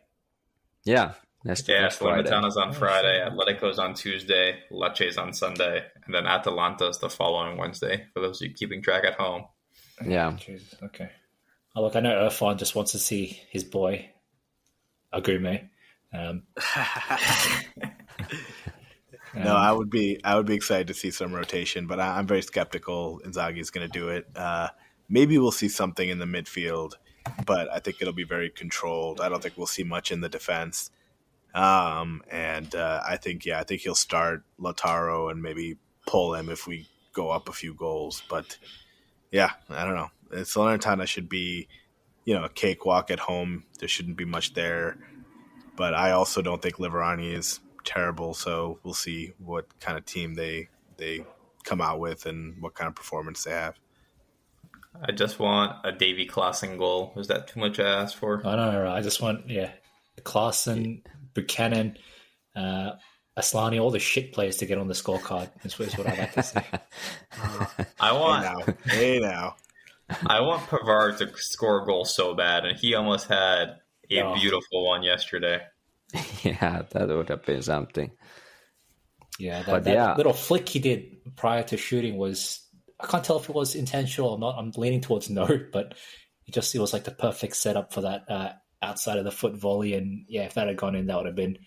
Yeah. Salernitana's on Friday, Atletico's on Tuesday, Lecce's on Sunday, and then Atalanta's the following Wednesday, for those of you keeping track at home. Yeah. Jesus, okay. Oh, look, I know Irfan just wants to see his boy, Agume. No, I would be excited to see some rotation, but I'm very skeptical Inzaghi's going to do it. Maybe we'll see something in the midfield, but I think it'll be very controlled. I don't think we'll see much in the defense. I think he'll start Lautaro and maybe pull him if we go up a few goals. But yeah, I don't know. Salernitana should be, a cakewalk at home. There shouldn't be much there. But I also don't think Liverani is terrible, so we'll see what kind of team they come out with and what kind of performance they have. I just want a Davy Klaassen goal. Is that too much to ask for? I know. I just want Klaassen, Buchanan, Aslani, all the shit players to get on the scorecard. Is what I like to see. Hey now. I want Pavard to score a goal so bad, and he almost had a beautiful one yesterday. Yeah, that would have been something. Yeah, that little flick he did prior to shooting was, I can't tell if it was intentional or not. I'm leaning towards no, but it was like the perfect setup for that outside of the foot volley. And yeah, if that had gone in, that would have been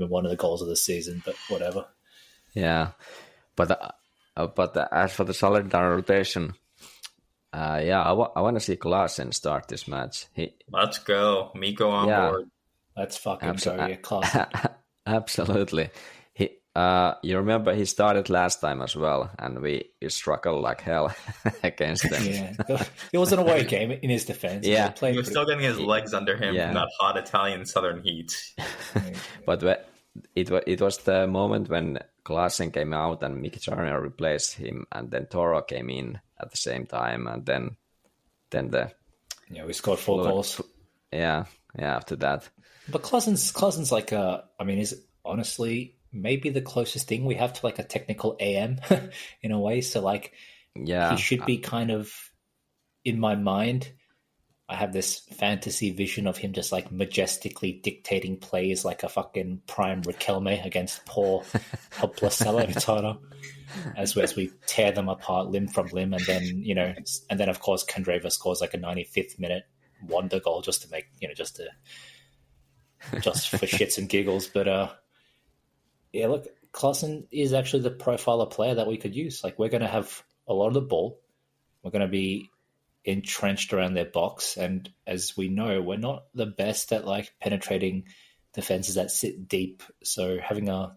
one of the goals of the season, but whatever. Yeah, but as for the Salernitana rotation, I want to see Klaassen start this match. Let's go. Miko on board. Let's fucking go, Klaassen. Absolutely. You remember he started last time as well, and we struggled like hell against them. Yeah, it was an away game in his defense. Yeah, he was still getting his legs under him from that hot Italian southern heat. But it was the moment when Klaassen came out and Mkhitaryan replaced him, and then Toro came in at the same time, and then we scored 4 goals. Yeah, after that. But Klaassen's like is honestly maybe the closest thing we have to like a technical AM in a way. So like, he should be kind of, in my mind, I have this fantasy vision of him just like majestically dictating plays like a fucking prime Riquelme against poor, helpless Salernitana as we tear them apart limb from limb. And then of course Candreva scores like a 95th minute wonder goal just to make, just for shits and giggles. But look, Klaassen is actually the profile of player that we could use. Like, we're going to have a lot of the ball. We're going to be entrenched around their box. And as we know, we're not the best at like penetrating defenses that sit deep. So having a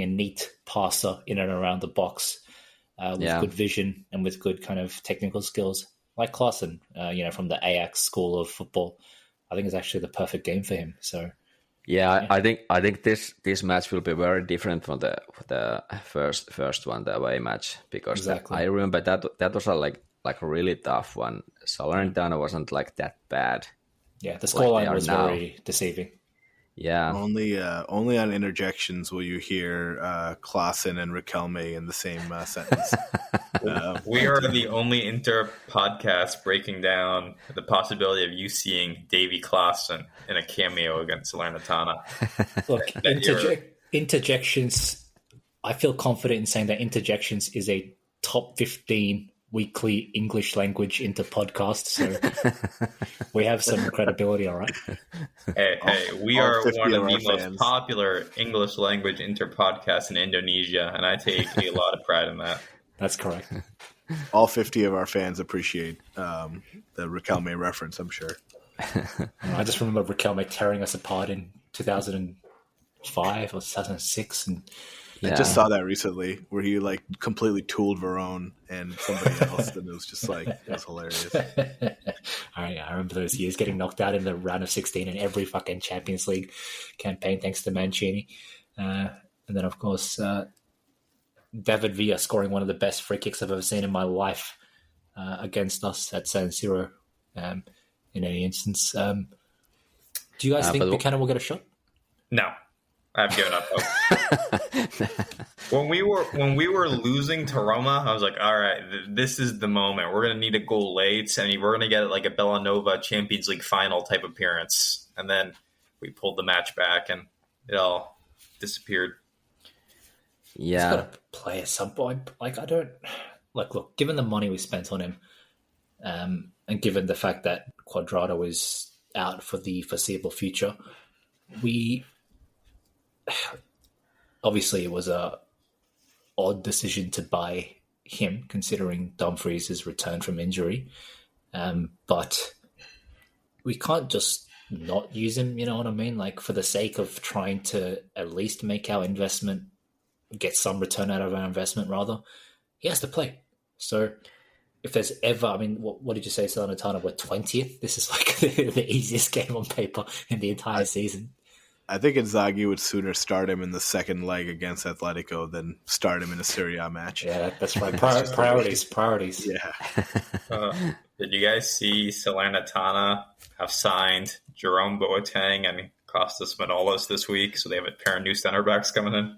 neat passer in and around the box with good vision and with good kind of technical skills, like Klaassen, from the Ajax school of football, I think it's actually the perfect game for him. So, I think this match will be very different from the first one, the away match, because I remember that was a really tough one. Salernitana wasn't like that bad. Yeah, the scoreline was very deceiving. Yeah, only on interjections will you hear Klaassen and Riquelme in the same sentence. We are the only Inter podcast breaking down the possibility of you seeing Davy Klaassen in a cameo against Salernitana. Look, interjections. I feel confident in saying that interjections is a top 15 weekly English language Inter podcast, so we have some credibility, all right? Hey, we are one of the most popular English language Inter podcasts in Indonesia, and I take a lot of pride in that. That's correct. All 50 of our fans appreciate the Riquelme reference, I'm sure. I just remember Riquelme tearing us apart in 2005 or 2006, and I just saw that recently where he like completely tooled Verón and somebody else, and it was just like, it was hilarious. I remember those years getting knocked out in the round of 16 in every fucking Champions League campaign thanks to Mancini. And then, of course, David Villa scoring one of the best free kicks I've ever seen in my life against us at San Siro in any instance. Do you guys think Buchanan will get a shot? No. I've given up hope. When we were losing to Roma, I was like, all right, this is the moment. We're going to need a goal late, and we're going to get like a Bellanova Champions League final type appearance. And then we pulled the match back, and it all disappeared. Yeah. He's got to play at some point. Look, given the money we spent on him, and given the fact that Cuadrado is out for the foreseeable future, obviously it was a odd decision to buy him considering Dumfries' return from injury. But we can't just not use him, you know what I mean? Like, for the sake of trying to at least make our investment, get some return out of our investment rather, he has to play. So if there's ever, what did you say, Salernitana? We're 20th? This is like the easiest game on paper in the entire season. I think Inzaghi would sooner start him in the second leg against Atletico than start him in a Serie A match. Yeah, that's right. Priorities. Yeah. Did you guys see Salernitana have signed Jerome Boateng? Costas Manolas this week, so they have a pair of new center backs coming in.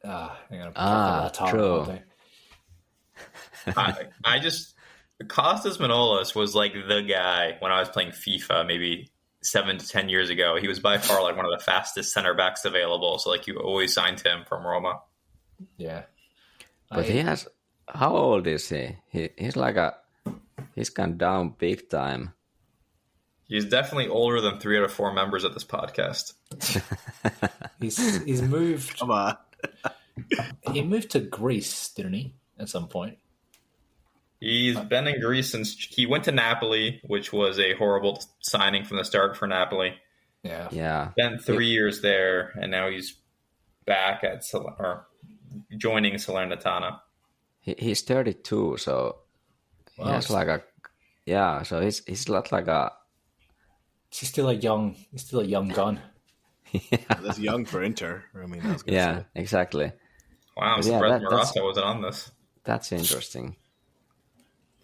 They're going to lautaro, true. aren't they? I just Costas Manolas was like the guy when I was playing FIFA maybe 7 to 10 years ago. He was by far like one of the fastest center backs available. So like you always signed him from Roma. Yeah. But he has. How old is he? He's gone down big time. He's definitely older than 3 out of 4 members of this podcast. He's moved. Come on. He moved to Greece, didn't he? At some point. He's been in Greece since he went to Napoli, which was a horrible signing from the start for Napoli. Yeah. Spent 3 years there, and now he's back at joining Salernitana. He's 32, so he has so he's not like a. He's still a young gun. That's young for Inter. I mean, I was gonna say. Exactly. Wow, I'm surprised Morata wasn't on this. That's interesting.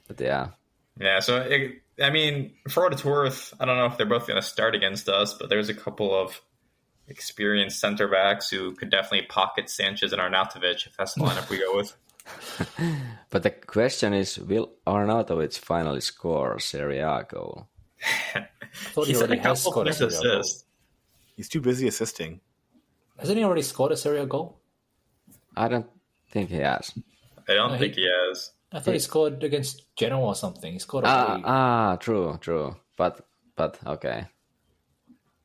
But yeah. Yeah, so, I mean, for what it's worth, I don't know if they're both going to start against us, but there's a couple of experienced center backs who could definitely pocket Sanchez and Arnautovic if that's the lineup we go with. But the question is, will Arnautovic finally score a Serie A goal? I thought he already has scored a Serie A goal. He's too busy assisting. Hasn't he already scored a Serie A goal? I don't think he has. I don't think he has. I thought he scored against Genoa or something. He scored True. But okay.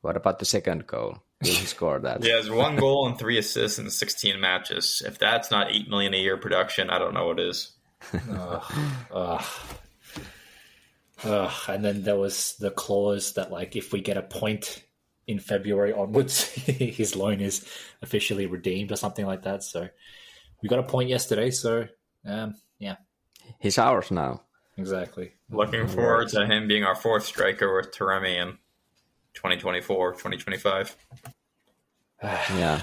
What about the second goal? Will he score that? He has 1 goal and 3 assists in 16 matches. If that's not $8 million a year production, I don't know what is. And then there was the clause that, like, if we get a point in February onwards, his loan is officially redeemed or something like that. So we got a point yesterday. So, yeah. He's ours now. Exactly. Looking forward to him being our 4th striker with thuram in 2024, 2025. Yeah.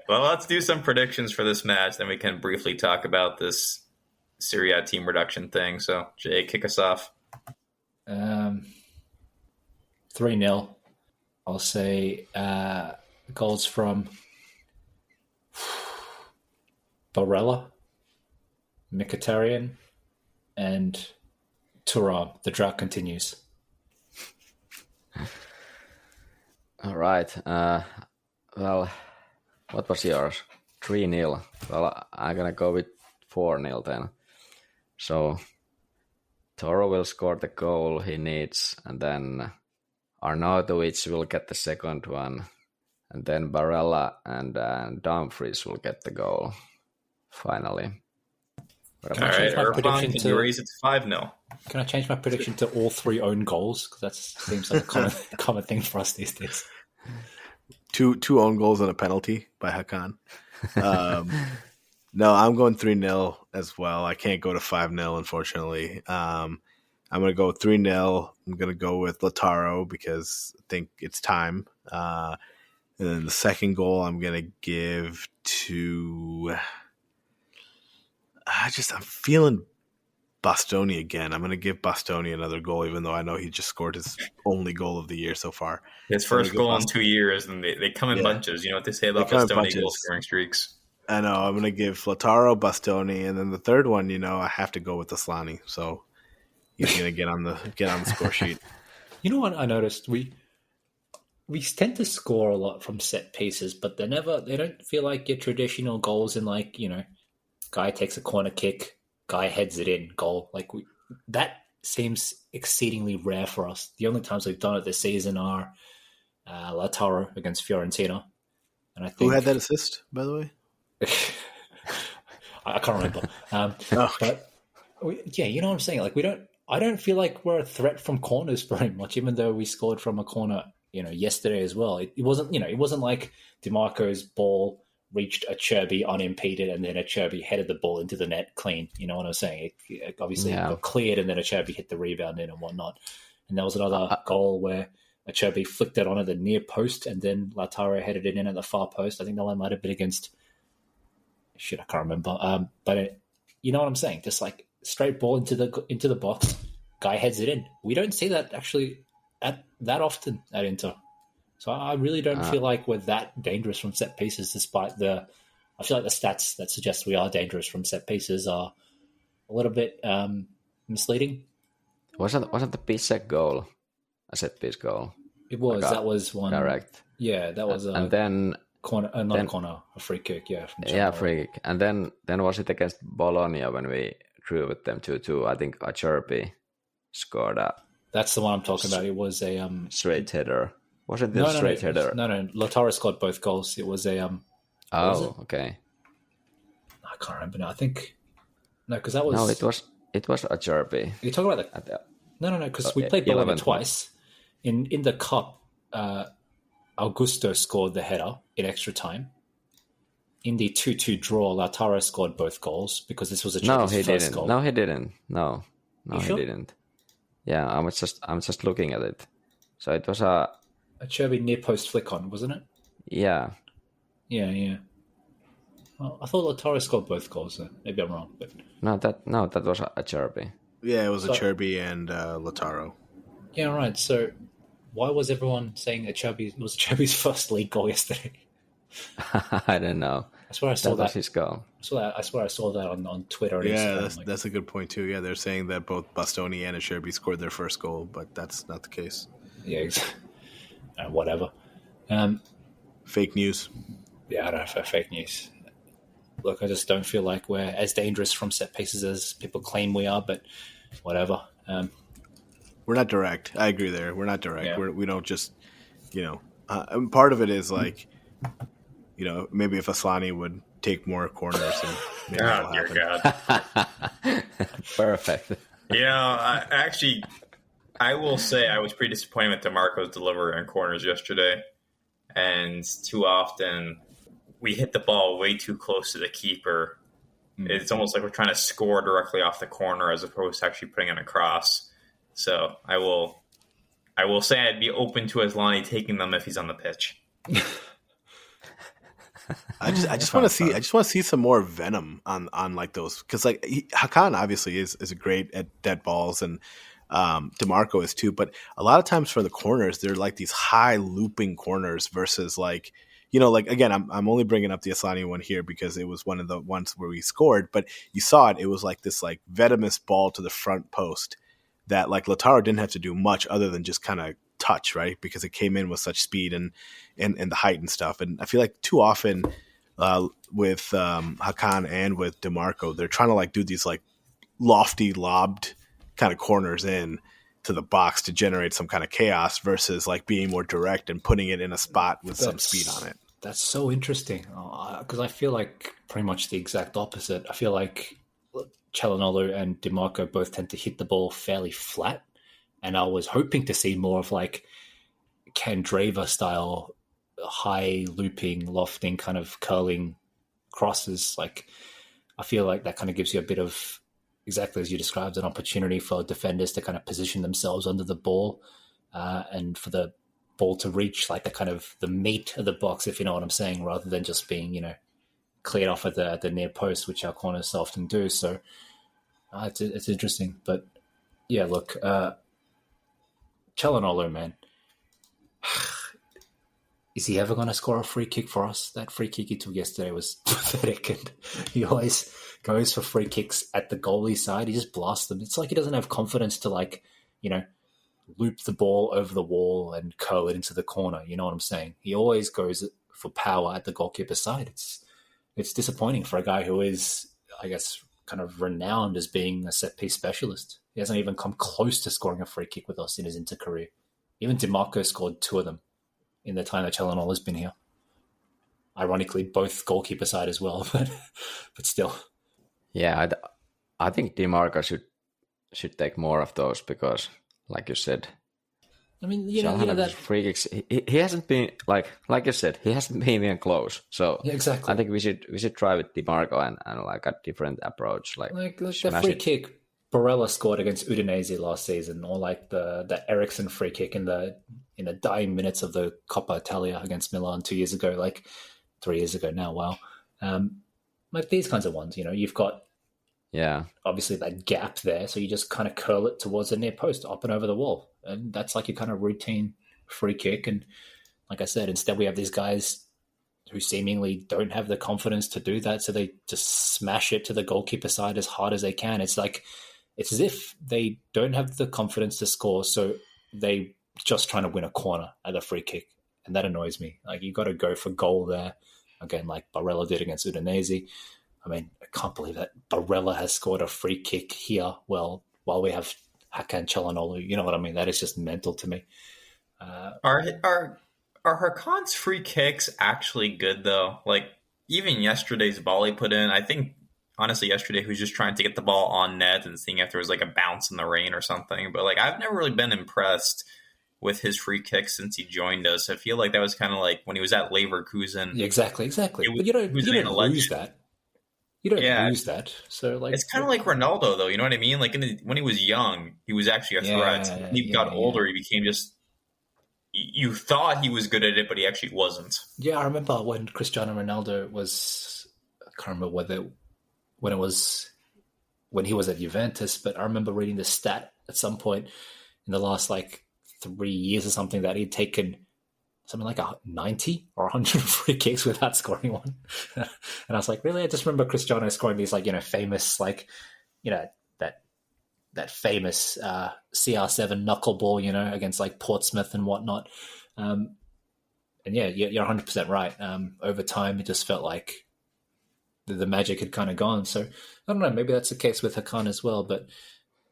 Well, let's do some predictions for this match. Then we can briefly talk about this Serie A team reduction thing. So, Jay, kick us off. 3-0. I'll say goals from Barella, Mkhitaryan, and thuram. The drought continues. All right. Well, what was yours? 3-0. Well, I'm going to go with 4-0 then. So, Toro will score the goal he needs, and then Arnautovic will get the second one, and then Barella and Dumfries will get the goal, finally. All right, Irfan, can you raise it to 5-0? Can I change my prediction to all 3 own goals? Because that seems like a common thing for us these days. Two own goals and a penalty by Hakan. No, I'm going 3-0 as well. I can't go to 5-0, unfortunately. I'm going to go 3-0. I'm going to go with Lautaro because I think it's time. And then the second goal I'm going to give to... I'm feeling Bastoni again. I'm going to give Bastoni another goal, even though I know he just scored his only goal of the year so far. His first goal in 2 years, and they come in bunches. You know what they say about Bastoni goal-scoring streaks? I know. I'm going to give Lautaro, Bastoni, and then the third one, I have to go with Aslani. So he's going to get on the score sheet. You know what I noticed? We tend to score a lot from set pieces, but they don't feel like your traditional goals in, like, guy takes a corner kick, guy heads it in, goal. Like, that seems exceedingly rare for us. The only times we've done it this season are Lautaro against Fiorentina. And I think, who had that assist, by the way? I can't remember. But you know what I'm saying? Like, I don't feel like we're a threat from corners very much, even though we scored from a corner, yesterday as well. It wasn't, it wasn't like DeMarco's ball reached Acerbi unimpeded and then Acerbi headed the ball into the net clean. You know what I'm saying? It obviously got cleared and then Acerbi hit the rebound in and whatnot. And there was another goal where Acerbi flicked it onto the near post and then Lautaro headed it in at the far post. I think that one might have been against... Shit, I can't remember. But you know what I'm saying? Just like straight ball into the box, guy heads it in. We don't see that actually that often at Inter. So I really don't feel like we're that dangerous from set pieces, despite I feel like the stats that suggest we are dangerous from set pieces are a little bit misleading. Wasn't the Pisek goal a set piece goal? It was. That was one. Correct. Yeah, that was and then corner, not a corner, a free kick. Yeah, from free kick. And then was it against Bologna when we drew with them 2-2? I think acerbi scored a. That's the one I'm talking about. It was a straight header. Was it the straight header? No. Lautaro scored both goals. It was a okay. I can't remember now. I think no, because that was no. It was acerbi. You're talking about no, because we played Bologna twice in the cup. Augusto scored the header in extra time. In the 2-2 draw, Lautaro scored both goals because this was Acerbi's first goal. No, he didn't. No, he didn't. Yeah, I'm just looking at it. So it was Acerbi near post flick on, wasn't it? Yeah. Yeah. Well, I thought Lautaro scored both goals. So maybe I'm wrong, but no, that was acerbi. Yeah, it was Acerbi and Lautaro. Yeah, right. So why was everyone saying it was Acerbi's first league goal yesterday? I don't know. I swear I saw that. Was his goal. I swear I saw that on Twitter. And Instagram. That's a good point too. Yeah, they're saying that both Bastoni and Acerbi scored their first goal, but that's not the case. Yeah, exactly. Whatever. Fake news. Yeah, I don't know, fake news. Look, I just don't feel like we're as dangerous from set pieces as people claim we are, but whatever. We're not direct. I agree there. We're not direct. Yeah. We don't just, part of it is like, maybe if Asllani would take more corners and maybe that'll happen. God. Perfect. I will say I was pretty disappointed with DeMarco's delivery on corners yesterday. And too often we hit the ball way too close to the keeper. It's almost like we're trying to score directly off the corner as opposed to actually putting it across. So I will say I'd be open to Asllani taking them if he's on the pitch. I just want to see some more venom on like those, because like Hakan obviously is great at dead balls, and DeMarco is too, but a lot of times for the corners they're like these high looping corners versus like, like again I'm only bringing up the Asllani one here because it was one of the ones where we scored, but you saw it was like this like venomous ball to the front post that like Lautaro didn't have to do much other than just kind of touch, right? Because it came in with such speed and the height and stuff. And I feel like too often with Hakan and with DeMarco, they're trying to like do these like lofty lobbed kind of corners in to the box to generate some kind of chaos versus like being more direct and putting it in a spot with some speed on it. That's so interesting because I feel like pretty much the exact opposite. I feel like Calhanoglu and DeMarco both tend to hit the ball fairly flat, and I was hoping to see more of like candreva style high looping, lofting, kind of curling crosses. Like I feel like that kind of gives you a bit of, exactly as you described, an opportunity for defenders to kind of position themselves under the ball and for the ball to reach like the kind of the meat of the box, if you know what I'm saying, rather than just being, cleared off at the near post, which our corners so often do. So it's interesting. But yeah, look, Calhanoglu, man, is he ever going to score a free kick for us? That free kick he took yesterday was pathetic, and he always goes for free kicks at the goalie side. He just blasts them. It's like he doesn't have confidence to loop the ball over the wall and curl it into the corner. You know what I'm saying? He always goes for power at the goalkeeper side. It's disappointing for a guy who is, I guess, kind of renowned as being a set-piece specialist. He hasn't even come close to scoring a free kick with us in his Inter career. Even DeMarco scored 2 of them in the time that Calhanoglu has been here. Ironically, both goalkeeper side as well, but still. Yeah, I think DeMarco should take more of those because, like you said, I mean, that free kicks. He hasn't been like you said. He hasn't been even close. So yeah, exactly. I think we should try with DeMarco and like a different approach. Like the free kick Barella scored against Udinese last season, or like the Eriksson free kick in the dying minutes of the Coppa Italia against Milan 2 years ago, like 3 years ago now. Wow, like these kinds of ones. You've got Yeah. obviously that gap there. So you just kind of curl it towards the near post, up and over the wall. And that's like your kind of routine free kick. And like I said, instead we have these guys who seemingly don't have the confidence to do that. So they just smash it to the goalkeeper side as hard as they can. It's as if they don't have the confidence to score. So they just trying to win a corner at a free kick. And that annoys me. Like, you got to go for goal there. Again, like Barella did against Udinese. I mean, I can't believe that Barella has scored a free kick here. Well, while we have Hakan Çalhanoğlu, you know what I mean? That is just mental to me. Are Hakan's free kicks actually good though? Like, even yesterday's ball he put in, I think honestly yesterday he was just trying to get the ball on net and seeing if there was like a bounce in the rain or something. But like, I've never really been impressed with his free kicks since he joined us. I feel like that was kind of like when he was at Leverkusen. Yeah, exactly. But you don't lose that. You don't lose that. So like, it's kind of like Ronaldo, though. You know what I mean? Like when he was young, he was actually a threat. When he got older, he became just. You thought he was good at it, but he actually wasn't. Yeah, I remember when Cristiano Ronaldo was. I can't remember when he was at Juventus, but I remember reading the stat at some point in the last like 3 years or something that he'd taken something like 90 or 100 free kicks without scoring one. And I was like, really? I just remember Cristiano scoring these like, famous, like, that famous CR7 knuckleball, against like Portsmouth and whatnot. And yeah, you're 100% right. Over time, it just felt like the magic had kind of gone. So I don't know, maybe that's the case with Hakan as well, but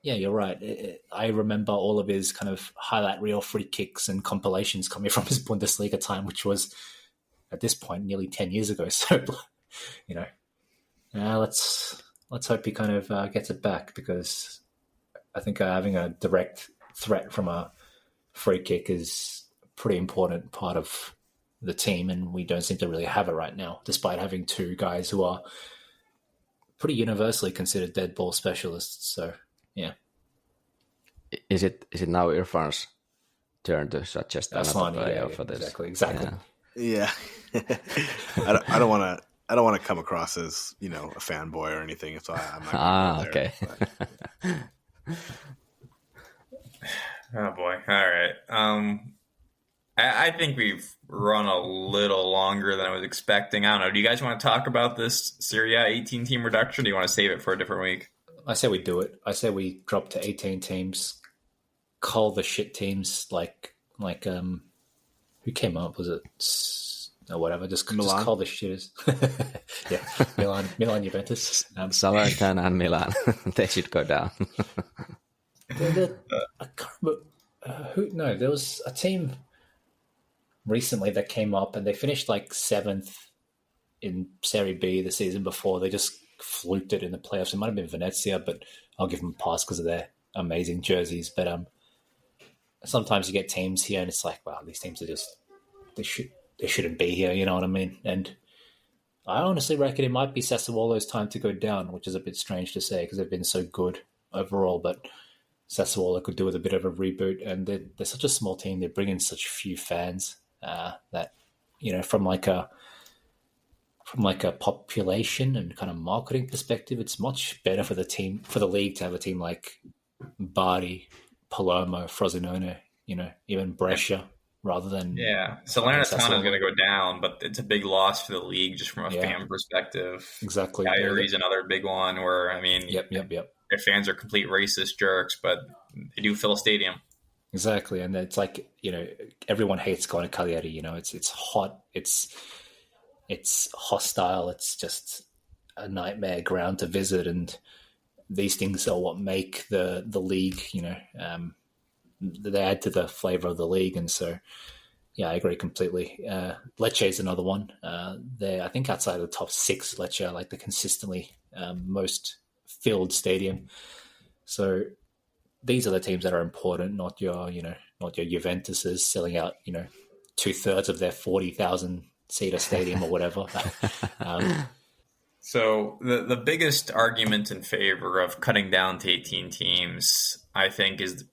yeah, you're right. I remember all of his kind of highlight reel free kicks and compilations coming from his Bundesliga time, which was at this point nearly 10 years ago. So, let's hope he kind of gets it back, because I think having a direct threat from a free kick is a pretty important part of the team, and we don't seem to really have it right now, despite having two guys who are pretty universally considered dead ball specialists. So, yeah. Is it now Irfan's turn to suggest another player for this? Exactly. Yeah. I don't want to come across as a fanboy or anything, so I'm not. Okay. Oh boy! All right. I think we've run a little longer than I was expecting. I don't know. Do you guys want to talk about this Serie A 18-team reduction? Or do you want to save it for a different week? I say we do it. I say we drop to 18 teams. Call the shit teams like who came up? Was it whatever? Just call the shitters. Yeah, Milan, Juventus, Salernitana and Milan. They should go down. I can't remember who. No, there was a team recently that came up and they finished like 7th in Serie B the season before. They just fluked it in the playoffs. It might have been Venezia, but I'll give them a pass because of their amazing jerseys. But sometimes you get teams here and it's like, wow, these teams are just they shouldn't be here. You know what I mean? And I honestly reckon it might be Sassuolo's time to go down, which is a bit strange to say because they've been so good overall. But Sassuolo could do with a bit of a reboot, and they're such a small team. They bring in such few fans that from like a population and kind of marketing perspective, it's much better for the league to have a team like Bari, Palermo, Frosinone, even Brescia, rather than Salernitana is going to go down, but it's a big loss for the league just from a fan perspective. Exactly. Cagliari's another big one where Yep. Their fans are complete racist jerks, but they do fill a stadium. Exactly, and it's like everyone hates going to Cagliari. It's hot, it's hostile, it's just a nightmare ground to visit, and these things are what make the league. They add to the flavor of the league, and so I agree completely. Lecce is another one. They're I think outside of the top 6. Lecce are like the consistently most filled stadium. So these are the teams that are important, not your Juventuses selling out 2/3 of their 40,000 seater stadium or whatever. So the biggest argument in favor of cutting down to 18 teams, I think, is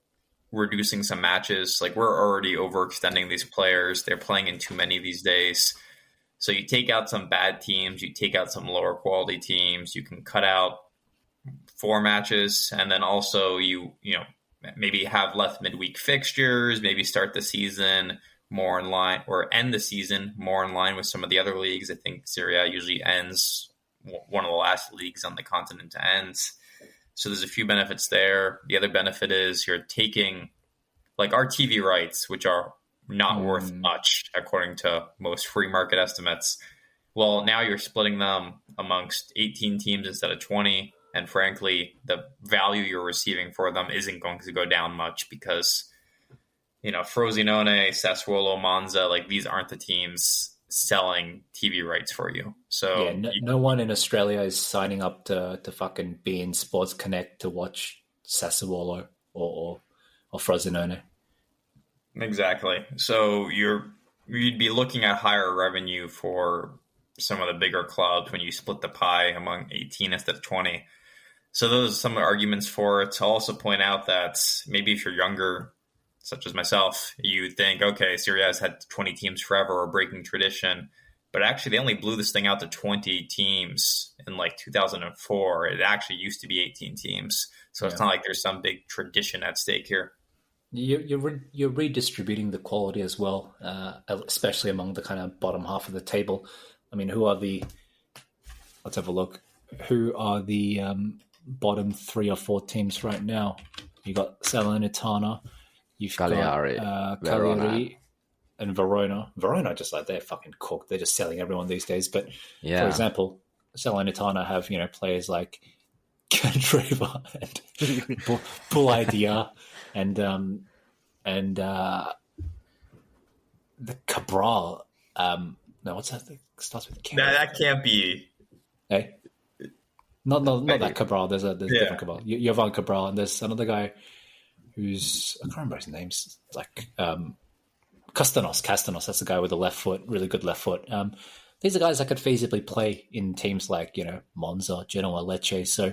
reducing some matches. Like, we're already overextending these players. They're playing in too many these days. So you take out some bad teams, you take out some lower quality teams, you can cut out 4 matches, and then also you know maybe have less midweek fixtures, maybe start the season more in line or end the season more in line with some of the other leagues. I think Serie A usually ends one of the last leagues on the continent to end. So there's a few benefits there. The other benefit is you're taking like our TV rights, which are not worth much according to most free market estimates. Well, now you're splitting them amongst 18 teams instead of 20. And frankly, the value you're receiving for them isn't going to go down much because, you know, Frosinone, Sassuolo, Monza, like these aren't the teams selling TV rights for you. So yeah, no one in Australia is signing up to fucking be in Sports Connect to watch Sassuolo or Frosinone. Exactly. So you'd be looking at higher revenue for some of the bigger clubs when you split the pie among 18 instead of 20. So those are some of the arguments for it. To also point out that maybe if you're younger, such as myself, you think, okay, Serie A has had 20 teams forever or breaking tradition. But actually, they only blew this thing out to 20 teams in like 2004. It actually used to be 18 teams. So it's not like there's some big tradition at stake here. You're redistributing the quality as well, especially among the kind of bottom half of the table. I mean, let's have a look. Who are the bottom 3 or 4 teams right now? You got Salernitana, you've Cagliari, got Cagliari and Verona. Verona just like they're fucking cooked. They're just selling everyone these days. But for example, Salernitana have players like Candreva and Bull Idea and the Cabral. No, what's that thing? Starts with K. That can't be. Hey, not that Cabral. There's a different Cabral. Jovan Cabral, and there's another guy who's I can't remember his name. It's like Castanos. That's the guy with the left foot, really good left foot. These are guys that could feasibly play in teams like Monza, Genoa, Lecce. So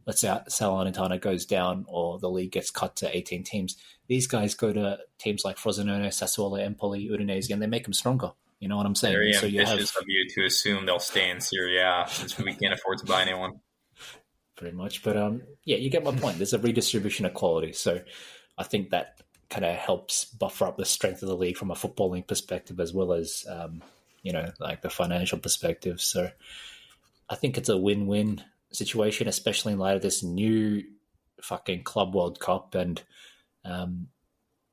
let's say Salernitana goes down or the league gets cut to 18 teams. These guys go to teams like Frosinone, Sassuolo, Empoli, Udinese, and they make them stronger. You know what I'm saying? Very ambitious of you to assume they'll stay in Serie A since we can't afford to buy anyone. Pretty much. But you get my point. There's a redistribution of quality. So I think that kind of helps buffer up the strength of the league from a footballing perspective as well as, like the financial perspective. So I think it's a win-win situation, especially in light of this new fucking Club World Cup and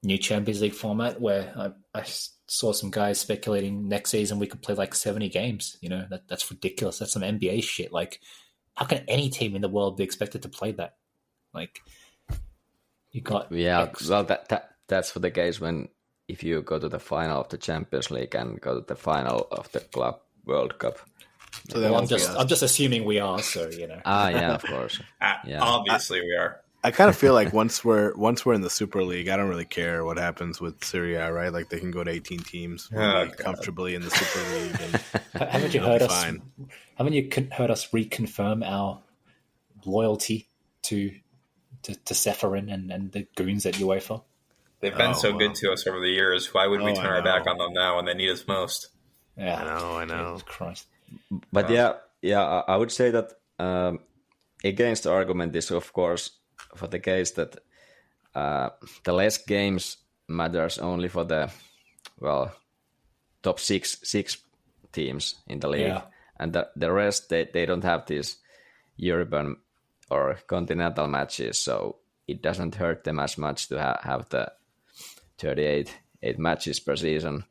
new Champions League format where I saw some guys speculating next season we could play like 70 games. That's ridiculous. That's some NBA shit. Like, how can any team in the world be expected to play that? Like, you got well, that's for the case if you go to the final of the Champions League and go to the final of the Club World Cup. So I'm just assuming we are. So yeah, of course. Obviously, we are. I kind of feel like once we're in the Super League, I don't really care what happens with Serie A, right? Like they can go to 18 teams comfortably in the Super League. And haven't you heard us? Haven't you heard us reconfirm our loyalty to Seferin and the goons at UEFA? They've been so good to us over the years. Why would we turn our back on them now when they need us most? Yeah, I know. Jesus Christ. But I would say that against the argument is, of course, for the case that the less games matters only for the top six teams in the league, and the rest they don't have these European or continental matches, so it doesn't hurt them as much to have the 38 matches per season.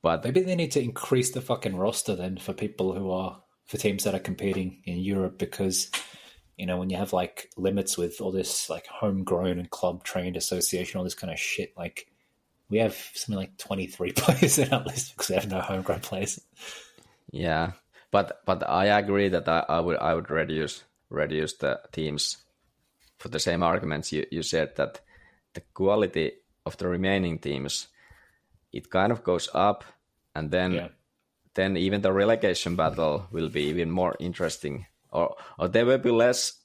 But maybe they need to increase the fucking roster then for teams that are competing in Europe, because when you have like limits with all this like homegrown and club trained association, all this kind of shit, like we have something like 23 players in our list because we have no homegrown players. Yeah, but I agree that I would reduce the teams for the same arguments you said, that the quality of the remaining teams, it kind of goes up, and then even the relegation battle will be even more interesting. Or there will be less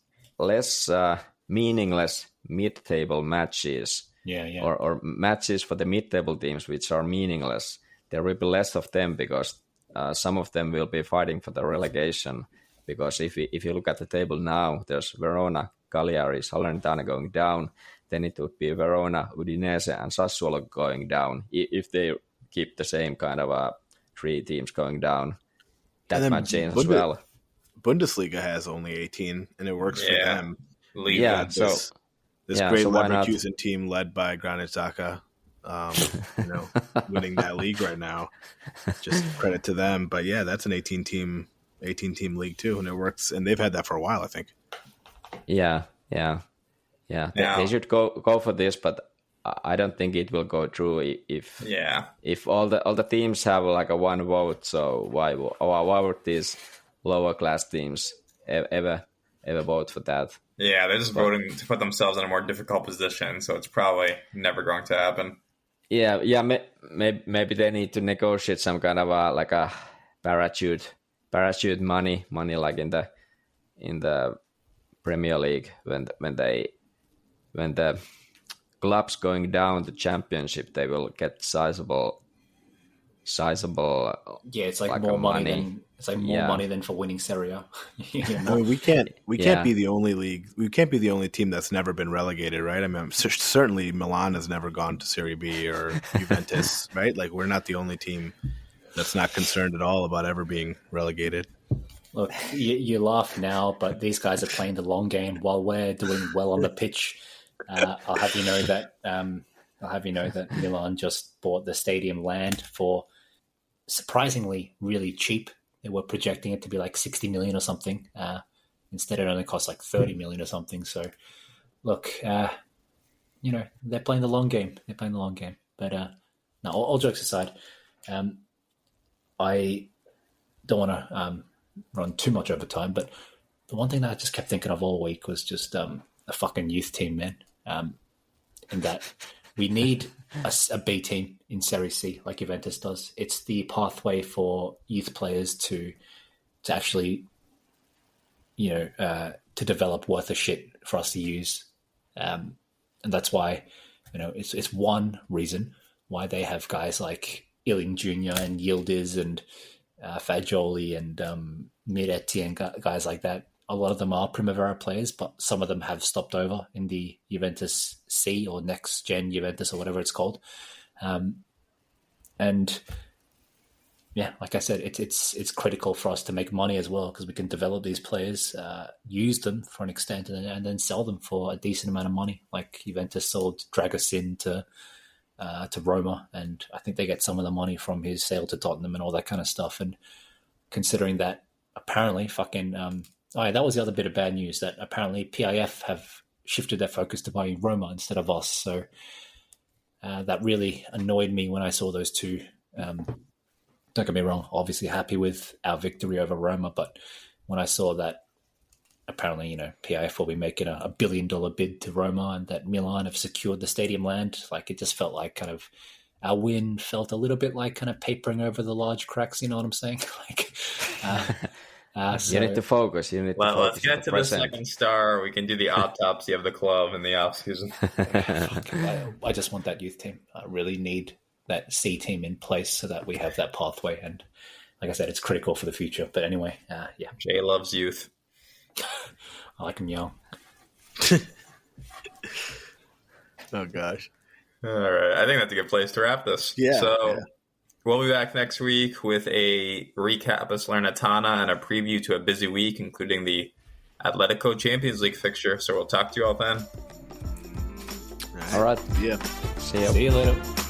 meaningless mid-table matches, or matches for the mid-table teams which are meaningless. There will be less of them because some of them will be fighting for the relegation, because if you look at the table now, there's Verona, Cagliari, Salernitana going down. Then it would be Verona, Udinese, and Sassuolo going down if they keep the same kind of 3 teams going down. That might change as well. Bundesliga has only 18, and it works for them. Yeah, this great Leverkusen team led by Granit Xhaka, winning that league right now. Just credit to them. But yeah, that's an 18 team league too, and it works. And they've had that for a while, I think. Yeah. They should go for this, but I don't think it will go through if all the teams have like a 1 vote. So why would these lower class teams ever vote for that? Yeah, they're just voting to put themselves in a more difficult position, so it's probably never going to happen. Yeah. Maybe they need to negotiate some kind of a parachute money like in the Premier League when the clubs going down the championship, they will get sizable. Yeah, it's like more money. It's like more money than for winning Serie A. I mean, we can't be the only league. We can't be the only team that's never been relegated, right? I mean, certainly Milan has never gone to Serie B or Juventus, right? Like, we're not the only team that's not concerned at all about ever being relegated. Look, you laugh now, but these guys are playing the long game while we're doing well on the pitch. I'll have you know that Milan just bought the stadium land for surprisingly really cheap. They were projecting it to be like 60 million or something. Instead, it only cost like 30 million or something. So, look, they're playing the long game. But no, all jokes aside, I don't want to run too much over time. But the one thing that I just kept thinking of all week was just a fucking youth team, man. In that we need a B team in Serie C like Juventus does. It's the pathway for youth players to actually, to develop worth of shit for us to use. And that's why, it's one reason why they have guys like Iling Jr. and Yildiz and Fagioli and Miretti and guys like that. A lot of them are Primavera players, but some of them have stopped over in the Juventus C or Next Gen Juventus or whatever it's called. And yeah, like I said, it's critical for us to make money as well, because we can develop these players, use them for an extent, and then sell them for a decent amount of money. Like Juventus sold Dragosin to Roma, and I think they get some of the money from his sale to Tottenham and all that kind of stuff. And considering that apparently that was the other bit of bad news, that apparently PIF have shifted their focus to buying Roma instead of us. So that really annoyed me when I saw those two. Don't get me wrong, obviously happy with our victory over Roma, but when I saw that apparently, PIF will be making a $1 billion bid to Roma and that Milan have secured the stadium land, like it just felt like kind of our win felt a little bit like kind of papering over the large cracks, you know what I'm saying? You need to focus. Let's get to the second star. We can do the autopsy of the club in the offseason. I just want that youth team. I really need that C team in place so that we have that pathway. And like I said, it's critical for the future. But anyway, yeah. Jay loves youth. I like him young. Oh, gosh. All right. I think that's a good place to wrap this. Yeah. So we'll be back next week with a recap of Salernitana and a preview to a busy week, including the Atletico Champions League fixture. So we'll talk to you all then. All right. Yeah. See you. See you later.